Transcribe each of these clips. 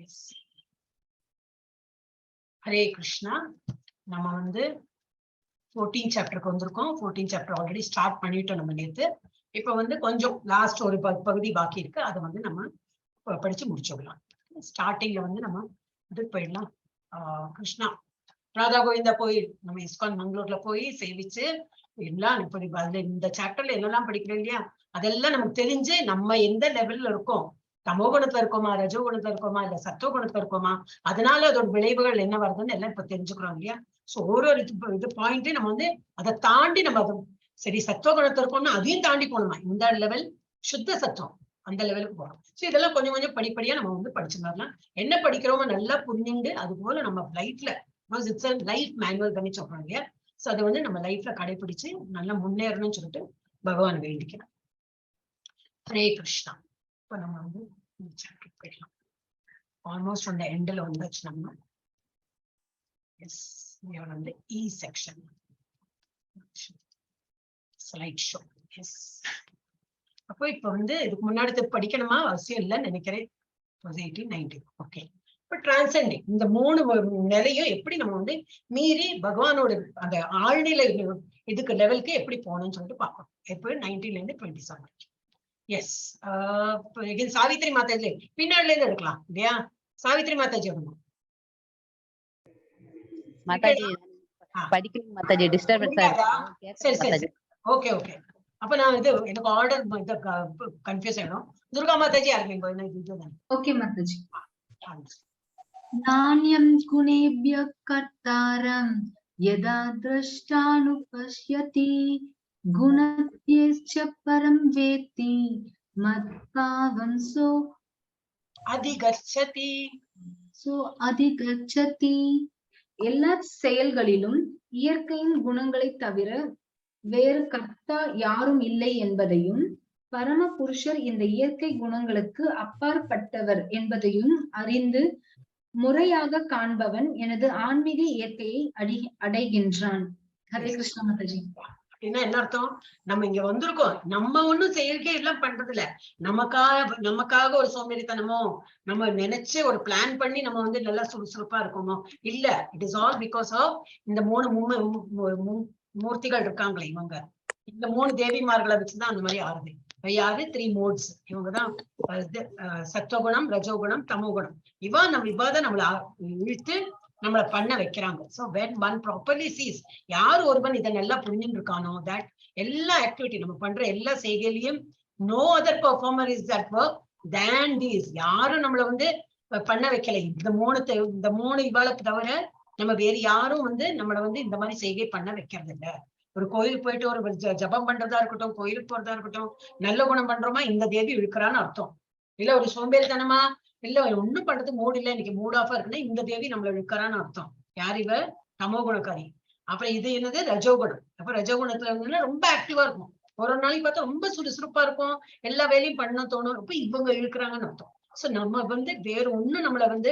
S. Hare Krishna. நம்ம வந்து 14 சாப்டருக்கு வந்திருக்கோம். 14 சாப்டர் ஆல்ரெடி ஸ்டார்ட் பண்ணிட்டோம் நம்ம நேத்து. இப்ப வந்து கொஞ்சம் லாஸ்ட் ஒரு பகுதி பாக்கி இருக்கு, அதை வந்து நம்ம படிச்சு முடிச்சுடலாம். ஸ்டார்டிங்ல வந்து நம்ம இதுக்கு போயிடலாம். கிருஷ்ணா ராதா கோவிந்தா போய் நம்ம இஸ்கான் மங்களூர்ல போய் சேவிச்சு எல்லாம் இப்படி அதுல இந்த சாப்டர்ல என்னெல்லாம் படிக்கிறோம் இல்லையா, அதெல்லாம் நமக்கு தெரிஞ்சு நம்ம எந்த லெவல்ல இருக்கோம், தமோ குணத்துல இருக்கோமா, ரஜோ குணத்துல இருக்கோமா, இல்ல சத்துவ குணத்துல இருக்கோமா, அதனால அதோட விளைவுகள் என்ன வருதுன்னு எல்லாம் இப்ப தெரிஞ்சுக்கிறோம் இல்லையா. சோ ஒரு இது பாயிண்ட் நம்ம வந்து அதை தாண்டி நம்ம அதை சரி சத்துவ குணத்துல இருக்கோம்னா அதையும் தாண்டி போகணுமா, இந்த லெவல் சுத்த சத்துவம் அந்த லெவலுக்கு போறோம். சோ இதெல்லாம் கொஞ்சம் கொஞ்சம் படிப்படியா நம்ம வந்து படிச்சுக்கலாம். என்ன படிக்கிறோமோ நல்லா புரிஞ்சுண்டு அது போல நம்ம லைஃப்ல லைஃப் மேனுவல் பண்ணி சொல்றோம் இல்லையா. சோ அதை வந்து நம்ம லைஃப்ல கடைபிடிச்சு நல்லா முன்னேறணும்னு சொல்லிட்டு பகவான் வேண்டிக்கிறோம். ஹரே கிருஷ்ணா. இப்ப நம்ம வந்து போயிடலாம். ஆல்மோஸ்ட் அந்த எண்ட்ல வந்தாச்சு நம்ம. எஸ், வந்து இ செக்ஷன் ஸ்லைட் ஷோ. எஸ், அப்போ இப்ப வந்து இதுக்கு முன்னாடி படிக்கணுமா அவசியம் இல்லைன்னு நினைக்கிறேன். 1890. ஓகே. இப்ப டிரான்செண்டிங் இந்த 3 நிலையும் எப்படி நம்ம வந்து மீறி பகவானோட அந்த ஆழ்நிலை இதுக்கு லெவலுக்கு எப்படி போகணும்னு சொல்லிட்டு பார்ப்போம். எப்போ 19ல இருந்து 27. எஸ், சாவித்ரி மாதாஜி பின்னாடில இருந்து எடுக்கலாம் இல்லையா. சாவித்ரி மாதாஜி எடுக்கணும். மாதாஜி படிக்கணும் மாதாஜி, டிஸ்டர்பன்ஸா இருக்கு. சரி சரி, ஓகே ஓகே. அப்ப நான் இது எனக்கு ஆர்டர் கன்ஃபியூஸ் ஆயிடும். துர்கா மாதாஜி ஆரம்பிங்க. ஓகே மாதாஜி. நான்யம் குணேப்ய கர்த்தாரம் யதா த்ரஷ்டானுபஷ்யதி குணத்யேச்ச பரம் வேத்தி மத்பாவம் சோ அதிகச்சதி. அதிகச்சதி. எல்லா செயல்களிலும் இயற்கையின் குணங்களை தவிர வேறு கர்த்தா யாரும் இல்லை என்பதையும், பரம புருஷர் இந்த இயற்கை குணங்களுக்கு அப்பாற்பட்டவர் என்பதையும் அறிந்து முறையாக காண்பவன் எனது ஆன்மீக இயற்கையை அடைகின்றான். ஹரே கிருஷ்ணா மாதாஜி. அப்படின்னா என்ன அர்த்தம்? நம்ம இங்க வந்திருக்கோம், நம்ம ஒண்ணும் செயற்கை எல்லாம் பண்றது இல்ல. நமக்காக ஒரு சோம்பேறித்தனமோ நம்ம நினைச்சு ஒரு பிளான் பண்ணி நம்ம வந்து நல்லா சுறுசுறுப்பா இருக்கோமோ இல்ல. It is all because of இந்த 3 மூர்த்திகள் இருக்காங்களே, இவங்க இந்த 3 தேவிமார்களை வச்சுதான் அந்த மாதிரி ஆறுது. யாரு 3 மோட்ஸ், இவங்கதான் சத்துவகுணம், ரஜோகுணம், தமோகுணம். இவாதான் நம்மளை இழுத்து நம்மளை பண்ண வைக்கிறாங்க. So when one properly sees, யார் ஒருவன் இதை நல்லா புரிஞ்சுட்டு இருக்கானோ, that எல்லா ஆக்டிவிட்டி நம்ம பண்ற எல்லா செய்கையிலையும் no other performer is that work than these. யாரும் நம்மளை வந்து பண்ண வைக்கல. இந்த 3 இவாளை தவிர நம்ம வேறு யாரும் வந்து நம்மளை வந்து இந்த மாதிரி செய்கை பண்ண வைக்கிறது இல்ல. ஒரு கோயிலுக்கு போயிட்டு ஒரு ஜபம் பண்றதா இருக்கட்டும், கோயிலுக்கு போறதா இருக்கட்டும், நல்ல குணம் பண்றோமா இந்த தேவி இழுக்கிறான்னு அர்த்தம். இல்ல ஒரு சோம்பேறித்தனமா இல்ல ஒண்ணும் பண்றது மூடு இல்ல, இன்னைக்கு மூட் ஆஃபா இருக்குன்னா இந்த தேவி நம்மள இழுக்கிறான்னு அர்த்தம். யார் இவ? தமோ குணக்காரி. அப்புறம் இது என்னது? ரஜோகுணம். அப்ப ரஜோகுணத்துல இருந்ததுன்னா ரொம்ப ஆக்டிவா இருக்கும். ஒரு நாளைக்கு பார்த்தா ரொம்ப சுறுசுறுப்பா இருக்கும், எல்லா வேலையும் பண்ண தோணும். அப்ப இவங்க இழுக்கிறாங்கன்னு அர்த்தம். சோ நம்ம வந்து வேற ஒண்ணும் நம்மள வந்து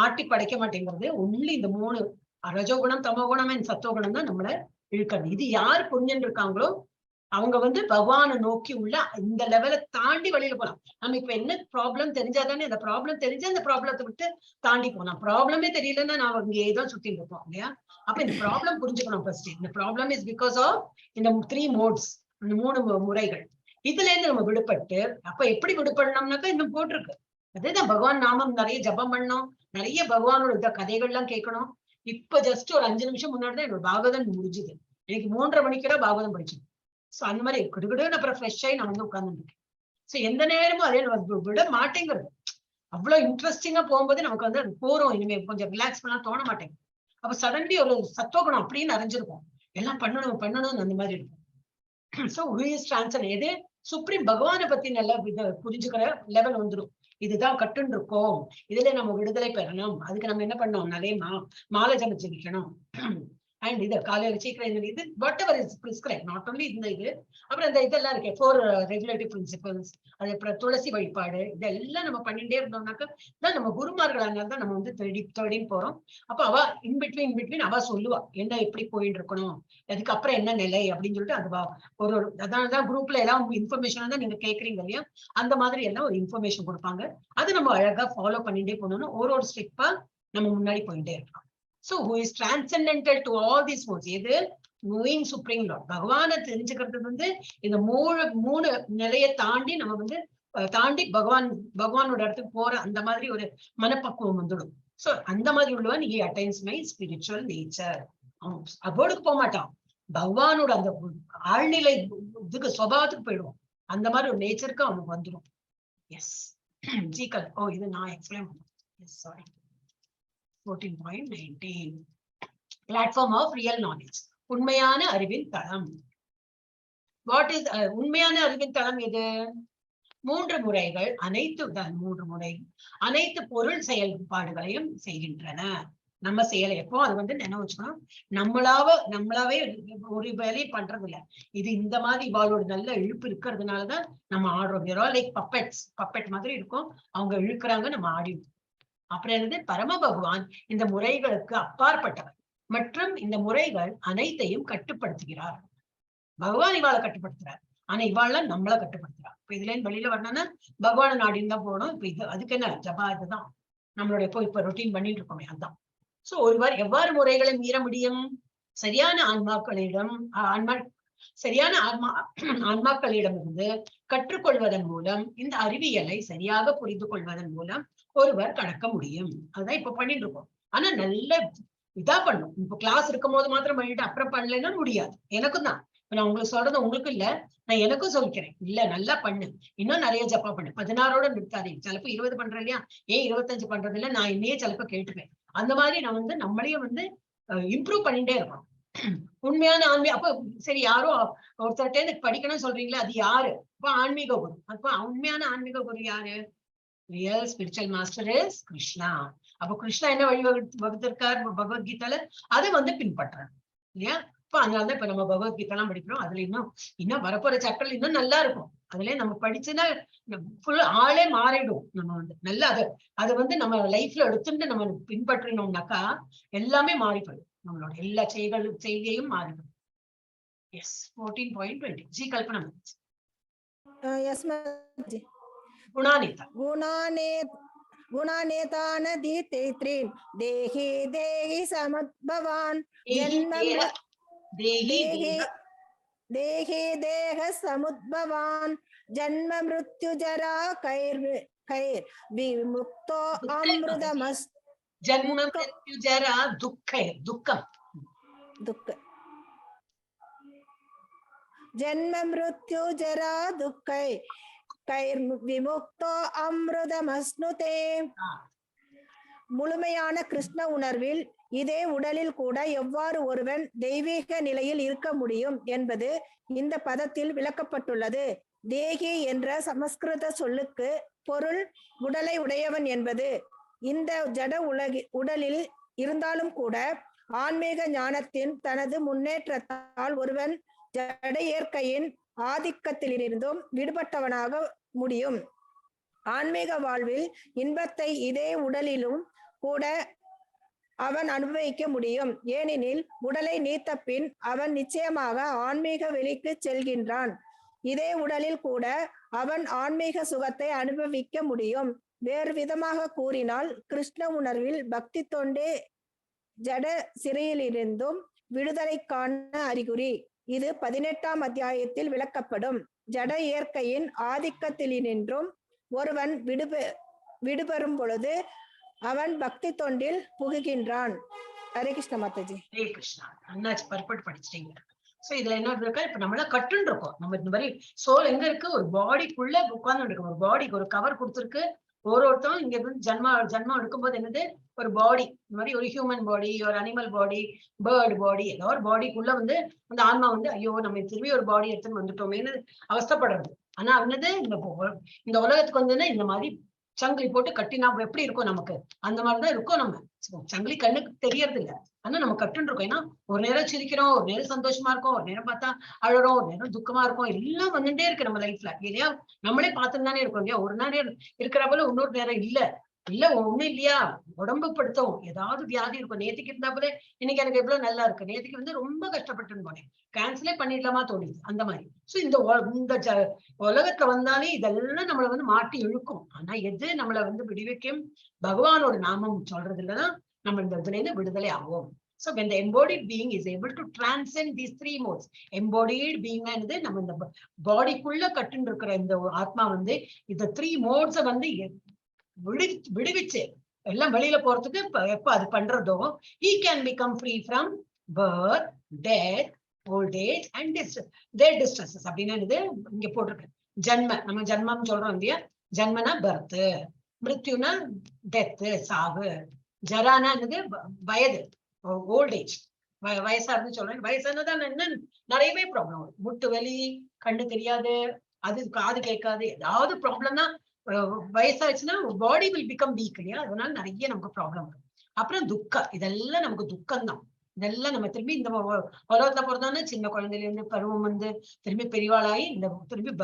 ஆட்டி படைக்க மாட்டேங்கிறது. ஒன்லி இந்த 3 ரஜோகுணம், தமோகுணம் அண்ட் சத்துவகுணம் தான் நம்மள இழுக்கிறது. இது யார் புரிஞ்சுட்டு இருக்காங்களோ அவங்க வந்து பகவானை நோக்கி உள்ள இந்த லெவலை தாண்டி வெளியில போலாம். நம்ம இப்ப என்ன ப்ராப்ளம் தெரிஞ்சாதானே, அந்த ப்ராப்ளம் தெரிஞ்சா அந்த ப்ராப்ளத்தை விட்டு தாண்டி போலாம். ப்ராப்ளமே தெரியலன்னா நான் இங்கேதான் சுத்திட்டு இருப்போம் இல்லையா. அப்ப இந்த ப்ராப்ளம் புரிஞ்சுக்கணும் ஃபர்ஸ்ட். இந்த ப்ராப்ளம் இஸ் பிகாஸ் ஆஃப் இந்த 3 மோட்ஸ், இந்த 3 முறைகள். இதுல இருந்து நம்ம விடுபட்டு, அப்ப எப்படி விடுபடணும்னாக்கா இன்னும் போட்டிருக்கு. அதேதான் பகவான் நாமம் நிறைய ஜபம் பண்ணணும், நிறைய பகவானோட கதைகள்லாம் கேட்கணும். இப்ப ஜஸ்ட் ஒரு 5 நிமிஷம் முன்னாடிதான் என்னோட பாகவதம் முடிஞ்சுது. எனக்கு 3:30 மணிக்கு பாகவதம் படிச்சேன். சோ அந்த மாதிரி கிடுகிடுன்னு அப்புறம் ஃப்ரெஷ் ஆகி நான் வந்து உட்கார்ந்துருக்கேன். சோ எந்த நேரமும் அதே விட மாட்டேங்கிறது. அவ்வளவு இன்ட்ரெஸ்டிங்கா போகும்போது நமக்கு வந்து அது போறோம், இனிமே கொஞ்சம் ரிலாக்ஸ் பண்ணா தோண மாட்டேங்குது. அப்ப சடன்லி ஒரு சத்துவகுணம் அப்படின்னு அறிஞ்சிருக்கும், எல்லாம் பண்ணணும் அந்த மாதிரி இருக்கும். சோ எது சுப்ரீம் பகவானை பத்தி நல்லா புரிஞ்சுக்கிற லெவல் வந்துடும். இதுதான் கட்டுன்னு இருக்கோம், இதுல நம்ம விடுதலை பெறணும். அதுக்கு நம்ம என்ன பண்ணோம்? நிறைய மாலை ஜபிக்கணும். அண்ட் இது காலையில சீக்கிரம் இது what ever is prescribe, not only இந்த இது, அப்புறம் இந்த இதெல்லாம் இருக்கு 4 ரெகுலேட்டிவ் பிரின்சிபல்ஸ், அது அப்புறம் துளசி வழிபாடு, இதெல்லாம் நம்ம பண்ணிட்டே இருந்தோம்னாக்கா தான் நம்ம குருமார்களாக தான் நம்ம வந்து தேடின்னு போறோம். அப்ப அவ இன்பிட்வீன் அவ சொல்லுவா என்ன எப்படி போயிட்டு இருக்கணும், அதுக்கப்புறம் என்ன நிலை அப்படின்னு சொல்லிட்டு அது ஒரு அதான் குரூப்ல எல்லாம் இன்ஃபர்மேஷன் தான் நீங்க கேக்குறீங்க இல்லையா, அந்த மாதிரி எல்லாம் ஒரு இன்ஃபர்மேஷன் கொடுப்பாங்க. அது நம்ம அழகா ஃபாலோ பண்ணிட்டே போனோம்னா ஒரு ஸ்டெப்பா நம்ம முன்னாடி போயிட்டே இருக்கோம். So who is transcendental to all these modes? எது knowing supreme lord, பகவானை தெரிஞ்சுக்கிறது வந்து இந்த மூணு நிலையை தாண்டி நம்ம வந்து தாண்டி பகவானோட இடத்துக்கு போற அந்த மாதிரி ஒரு மனப்பக்குவம் வந்துடும். சோ அந்த மாதிரி உள்ளவன் he attains my spiritual nature. அவோடுக்கு போக மாட்டான், பகவானோட அந்த ஆழ்நிலை இதுக்கு சுபாவத்துக்கு போயிடுவோம். அந்த மாதிரி ஒரு நேச்சருக்கு அவனுக்கு வந்துடும். எஸ் ஜீக்கல் இது நான் எக்ஸ்பிளைன் பண்ணேன். Yes sorry. 14.19 platform of real knowledge, உண்மையான அறிவின் தளம். வாட் இஸ் உண்மையான அறிவின் தளம்? எது? 3 முறைகள், அனைத்து பொருள் செயல்பாடுகளையும் செய்கின்றன. நம்ம செயலை எப்போ அது வந்து நினைவு வச்சுக்கணும், நம்மளாவே ஒரு வேலையை பண்றது இல்ல, இது இந்த மாதிரி இவாளோட நல்ல இழுப்பு இருக்கிறதுனாலதான் நம்ம ஆடுறோம். லைக் பப்பெட் மாதிரி இருக்கும், அவங்க இழுக்கிறாங்க, நம்ம ஆடிடும். அப்புறம் என்னது? பரம பகவான் இந்த முறைகளுக்கு அப்பாற்பட்டவர் மற்றும் இந்த முறைகள் அனைத்தையும் கட்டுப்படுத்துகிறார். பகவான் இவாளை கட்டுப்படுத்துறார், ஆனா இவாள்லாம் நம்மள கட்டுப்படுத்துறார். இப்ப இதுல வெளியில வரணும்னா பகவான நாடின்னு தான் போகணும். இப்ப இது அதுக்கு என்ன ஜபா, இதுதான் நம்மளுடைய இப்ப ரொட்டீன் பண்ணிட்டு இருக்கோமே அதுதான். சோ ஒருவர் எவ்வாறு முறைகளை மீற முடியும்? சரியான ஆன்மாக்களிடமிருந்து கற்றுக்கொள்வதன் மூலம், இந்த அறிவியலை சரியாக புரிந்து கொள்வதன் மூலம் ஒருவர் கடக்க முடியும். அதுதான் இப்ப பண்ணிட்டு இருக்கோம். ஆனா நல்ல இதா பண்ணும். இப்ப கிளாஸ் இருக்கும் போது மாத்திரம் பண்ணிட்டு அப்புறம் பண்ணலைன்னா முடியாது. எனக்கும் தான் இப்ப நான் உங்களுக்கு சொல்றது உங்களுக்கு இல்ல, நான் எனக்கும் சொல்லிக்கிறேன். இல்ல நல்லா பண்ணு, இன்னும் நிறைய ஜப்பா பண்ணு, 16ஓட நிறுத்தாதீங்க. சிலப்ப 20 பண்றேன் இல்லையா, ஏன் 25 பண்றது இல்ல, நான் என்னையே சிலப்ப கேட்டுப்பேன். அந்த மாதிரி நான் வந்து நம்மளையும் வந்து இம்ப்ரூவ் பண்ணிட்டே இருக்கோம். உண்மையான ஆன்மீக அப்ப சரி, யாரோ ஒருத்தர்கிட்ட எனக்கு படிக்கணும்னு சொல்றீங்களா, அது யாரு? அப்ப ஆன்மீக குரு. அப்ப உண்மையான ஆன்மீக குரு யாரு? Real spiritual master is Krishna. அப்ப கிருஷ்ணா என்ன வழி வகுத்திருக்கார் பகவத்கீதால, அதை வந்து பின்பற்றுறேன் இல்லையா? இப்ப அதனாலதான் இப்ப நம்ம பகவத்கீதா எல்லாம் படிக்கிறோம். அதுல இன்னும் வரப்போற சாப்டர்ல இன்னும் நல்லா இருக்கும். அதுல நம்ம படிச்சுன்னா ஃபுல் ஆளே மாறிடும். நம்ம வந்து நல்லா அதை வந்து நம்ம லைஃப்ல எடுத்துட்டு நம்ம பின்பற்றினோம்னாக்கா எல்லாமே மாறிப்படும். நம்மளோட எல்லா செய்தியையும் மாறிடும். எஸ் 14.20 ஜி கல்பனா. எஸ் மாதாஜி. குணாநேதானதி தேத்ரீம் தேஹி தேஹி சமத்பவான் தேஹி தேஹ சமுத்பவான் ஜன்ம மிருத்யு ஜரா கைர் விமுக்தோ அம்ருதமஸ் ஜன்ம மிருத்யு ஜரா துக்கம் ஜன்ம மிருத்யு ஜரா துக்கை கைர் விமுக்தோ அம்ருதமஸ்னுதே. முழுமையான கிருஷ்ண உணர்வில் இதே உடலில் கூட எவ்வாறு ஒருவன் தெய்வீக நிலையில் இருக்க முடியும் என்பது இந்த பதத்தில் விளக்கப்பட்டுள்ளது. தேகி என்ற சமஸ்கிருத சொல்லுக்கு பொருள் உடலை உடையவன் என்பது. இந்த ஜட உடலில் இருந்தாலும் கூட ஆன்மீக ஞானத்தின் தனது முன்னேற்றத்தால் ஒருவன் ஜட இயற்கையின் ஆதிக்கத்திலிருந்தும் விடுபட்டவனாக முடியும். ஆன்மீக வாழ்வில் இன்பத்தை இதே உடலிலும் கூட அவன் அனுபவிக்க முடியும். ஏனெனில் உடலை நீத்த பின் அவன் நிச்சயமாக ஆன்மீக வெளிக்கு செல்கின்றான். இதே உடலில் கூட அவன் ஆன்மீக சுகத்தை அனுபவிக்க முடியும். வேறு விதமாக கூறினால் கிருஷ்ண உணர்வில் பக்தி தொண்டே ஜட சிறையிலிருந்தும் விடுதலைக்கான அறிகுறி. இது 18ஆம் அத்தியாயத்தில் விளக்கப்படும். ஜட இயற்கையின் ஆதிக்கத்திலின்றும் ஒருவன் விடுபெறும் பொழுது அவன் பக்தி தொண்டில் புகுகின்றான். ஹரே கிருஷ்ண மாதாஜி. ஹரே கிருஷ்ணா. அண்ணாச்சி பர்பட் படிச்சிட்டீங்க. சோ இதுல என்ன இருக்கா, இப்ப நம்மள கட்டுன்னு இருக்கோம். நம்ம இந்த மாதிரி சோல் எங்க இருக்கு, ஒரு பாடிக்குள்ள உட்கார்ந்து இருக்கு. ஒரு பாடிக்கு ஒரு கவர் கொடுத்துருக்கு. ஒருத்தரும் இங்க இருந்து ஜன்மம் எடுக்கும்போது என்னது, ஒரு பாடி, இந்த மாதிரி ஒரு ஹியூமன் பாடி, ஒரு அனிமல் பாடி, பேர்டு பாடி, ஏதோ ஒரு பாடிக்குள்ள வந்து அந்த ஆன்மா வந்து ஐயோ நம்ம திரும்பி ஒரு பாடி எடுத்துன்னு வந்துட்டோமேன்னு அவஸ்தப்படுறது. ஆனா என்னது, இந்த உலகத்துக்கு வந்துன்னா இந்த மாதிரி சங்கிலி போட்டு கட்டினா எப்படி இருக்கும் நமக்கு, அந்த மாதிரிதான் இருக்கும். நம்ம சங்கிலி கண்ணுக்கு தெரியறது இல்ல, ஆனா நம்ம கட்டுன்னு இருக்கோம். ஏன்னா ஒரு நேரம் சிரிக்கிறோம், ஒரு நேரம் சந்தோஷமா இருக்கும், ஒரு நேரம் பார்த்தா அழறோம், ஒரு நேரம் துக்கமா இருக்கும், எல்லாம் வந்துட்டே இருக்கு நம்ம லைஃப்ல இல்லையா. நம்மளே பார்த்துட்டு தானே இருக்கோம் இல்லையா. ஒரு நேரம் இருக்கிற போல இன்னொரு நேரம் இல்ல ஒண்ணும் இல்லையா. உடம்பு படுத்தும் ஏதாவது வியாதி இருக்கும். நேத்துக்கு இருந்தா போல இன்னைக்கு எனக்கு எவ்வளவு நல்லா இருக்கு, நேத்துக்கு வந்து ரொம்ப கஷ்டப்பட்டுன்னு போனேன், கேன்சலே பண்ணிடலாமா தோணுது அந்த மாதிரி. சோ இந்த உலகத்துல வந்தாலே இதெல்லாம் நம்மளை வந்து மாட்டி இழுக்கும். ஆனா எது நம்மளை வந்து விடுவிக்கும், பகவானோட நாமம் சொல்றதுலதான் நம்ம இந்த இதுல இருந்து விடுதலை ஆகும். So when the embodied being is able to transcend these three modes, embodied being வந்து நம்ம இந்த பாடிக்குள்ள கட்டுன்னு இருக்கிற இந்த ஆத்மா வந்து இந்த த்ரீ மோட்ஸ வந்து விடுவிச்சு எல்லாம் வெளியில போறதுக்கு எப்ப அது பண்றதோ, he can become free from birth, death, old age and their distresses. அப்படின்னா இது இங்க போட்டிருக்கு. ஜன்ம, நம்ம ஜன்மம் சொல்றோம் இல்லையா. ஜன்மனா பர்த், மிருத்யுனா டெத் சாவு, ஜரானா வயது ஓல்ட் ஏஜ் வயசா இருந்து சொல்றேன். வயசானதான் என்ன நிறையவே ப்ராப்ளம் வரும். முட்டு வலி, கண்ணு தெரியாது, அது காது கேட்காது, ஏதாவது ப்ராப்ளம்னா வயசாச்சுன்னா பாடி வில் பிகம் வீக் இல்லையா. அதனால நிறைய நமக்கு ப்ராப்ளம் வரும். அப்புறம் துக்கம், இதெல்லாம் நமக்கு துக்கம் தான். இதெல்லாம் நம்ம திரும்பி இந்த உலகத்துல பிறந்தோம்னா சின்ன குழந்தையில இருந்து பருவம் வந்து திரும்பி பெரியவாளாகி இந்த திரும்பி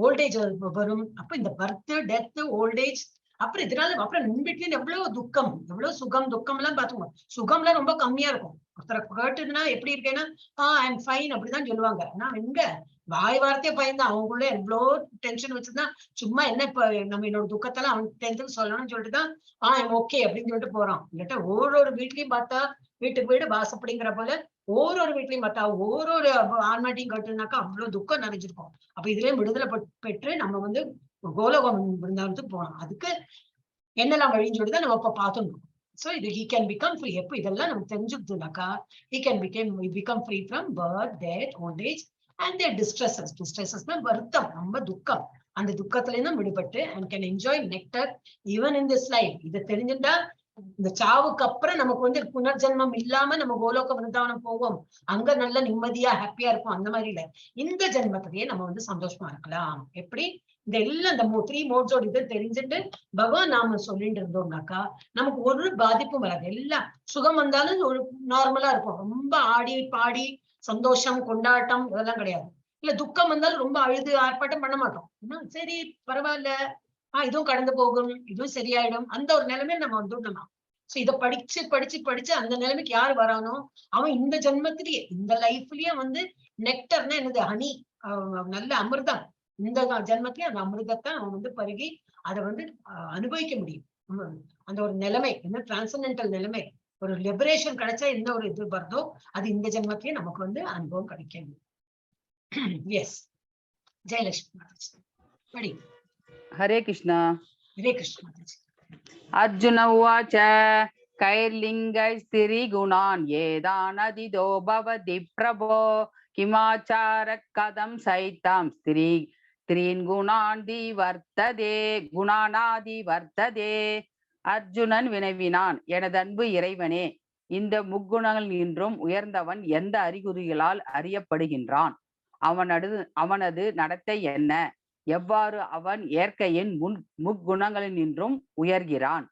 ஓல்டேஜ் வரும். அப்ப இந்த பர்த், டெத், ஓல்டேஜ், அப்புறம் இதனால அப்புறம் இன்பிட்வீன் எவ்வளவு துக்கம், எவ்வளவு சுகம், துக்கம் எல்லாம் பாத்துக்கோங்க. சுகம்லாம் ரொம்ப கம்மியா இருக்கும். ஒருத்தரை கேட்டுதுன்னா எப்படி இருக்கேன்னா ஐ எம் ஃபைன் அப்படிதான் சொல்லுவாங்க. ஆனா எங்க வாய் வார்த்தையை பயந்து அவங்களுக்குள்ள எவ்வளோ டென்ஷன் வச்சுதான் சும்மா என்ன இப்ப நம்ம என்னோட துக்கத்தெல்லாம் அவன் டென்ஷன் சொல்லணும்னு சொல்லிட்டுதான் ஐம் ஓகே அப்படின்னு சொல்லிட்டு போறோம். இல்லாட்டா ஒரு வீட்லயும் பார்த்தா வீட்டுக்கு வீடு வாசப்படிங்கிற போல ஒரு வீட்லயும் பார்த்தா ஒரு ஆன்மாட்டியும் கட்டுனாக்கா அவ்வளவு துக்கம் நிறைஞ்சிருக்கும். அப்ப இதுலயும் விடுதலை பெற்று நம்ம வந்து கோலோகம் பிருந்தாவனத்துக்கு போனோம். அதுக்கு என்னெல்லாம் வழின்னு சொல்லிதான் நம்ம இப்ப பார்த்துருக்கோம். So he can become free. எப்போ இதெல்லாம் நம்ம தெரிஞ்சுக்கிட்டோம்னாக்கா he can become free from birth, death, old age and their distresses. Distresses வருத்தம், நம்ம துக்கம், அந்த துக்கத்துல இருந்தும் விடுபட்டு and can enjoy nectar even in this life. இதை தெரிஞ்சுட்டா இந்த சாவுக்கு அப்புறம் நமக்கு வந்து புனர்ஜென்மம் இல்லாம நம்ம கோலோக விருந்தாவனம் போவோம், அங்க நல்ல நிம்மதியா ஹாப்பியா இருக்கும். அந்த மாதிரி இல்ல, இந்த ஜென்மத்திலேயே நம்ம வந்து சந்தோஷமா இருக்கலாம். எப்படி இந்த எல்லாம் இந்த த்ரீ மோட்ஸோட இதை தெரிஞ்சுட்டு பகவான் நாம சொல்லிட்டு இருந்தோம்னாக்கா நமக்கு ஒரு பாதிப்பும் வராது. எல்லாம் சுகம் வந்தாலும் ஒரு நார்மலா இருக்கும். ரொம்ப ஆடி பாடி சந்தோஷம் கொண்டாட்டம் இதெல்லாம் கிடையாது. இல்ல துக்கம் வந்தாலும் ரொம்ப அழுது ஆர்ப்பாட்டம் பண்ண மாட்டோம். சரி பரவாயில்ல, இதுவும் கடந்து போகும், இதுவும் சரியாயிடும், அந்த ஒரு நிலைமையில நம்ம வந்துடணும். சோ இதை படிச்சு படிச்சு படிச்சு அந்த நிலைமைக்கு யாரு வரானோ அவன் இந்த ஜென்மத்திலேயே இந்த லைஃப்லயே வந்து நெக்டர்னா என்னது, ஹனி, நல்ல அமிர்தம், இந்த ஜென்மத்திலேயே அந்த அமிர்தத்தை அவன் வந்து பருகி அதை வந்து அனுபவிக்க முடியும். அந்த ஒரு நிலைமை என்ன டிரான்சென்டென்டல் நிலைமை, ஒரு லிபரேஷன் கிடைச்சா எந்த ஒரு இது வருதோ அது இந்த ஜென்மத்திலேயே நமக்கு வந்து அனுபவம் கிடைக்கும். எஸ், ஜெயலட்சுமி. ஹரே கிருஷ்ணா. ஹரே கிருஷ்ணா. அர்ஜுன உவாச்ச கைர்லிங்கை ஸ்திரி குணான் ஏதானதிதோ பவதி பிரபோ கிமாச்சார கதம் சைத்தாம் ஸ்திரீன் குணாந்தி வர்த்ததே. அர்ஜுனன் வினவினான், எனது அன்பு இறைவனே, இந்த முக்குணங்கள் நின்றும் உயர்ந்தவன் எந்த அறிகுறிகளால் அறியப்படுகின்றான்? அவனது நடத்தை என்ன? எவ்வாறு அவன் இயற்கையின் முக்குணங்களில் நின்றும் உயர்கிறான்?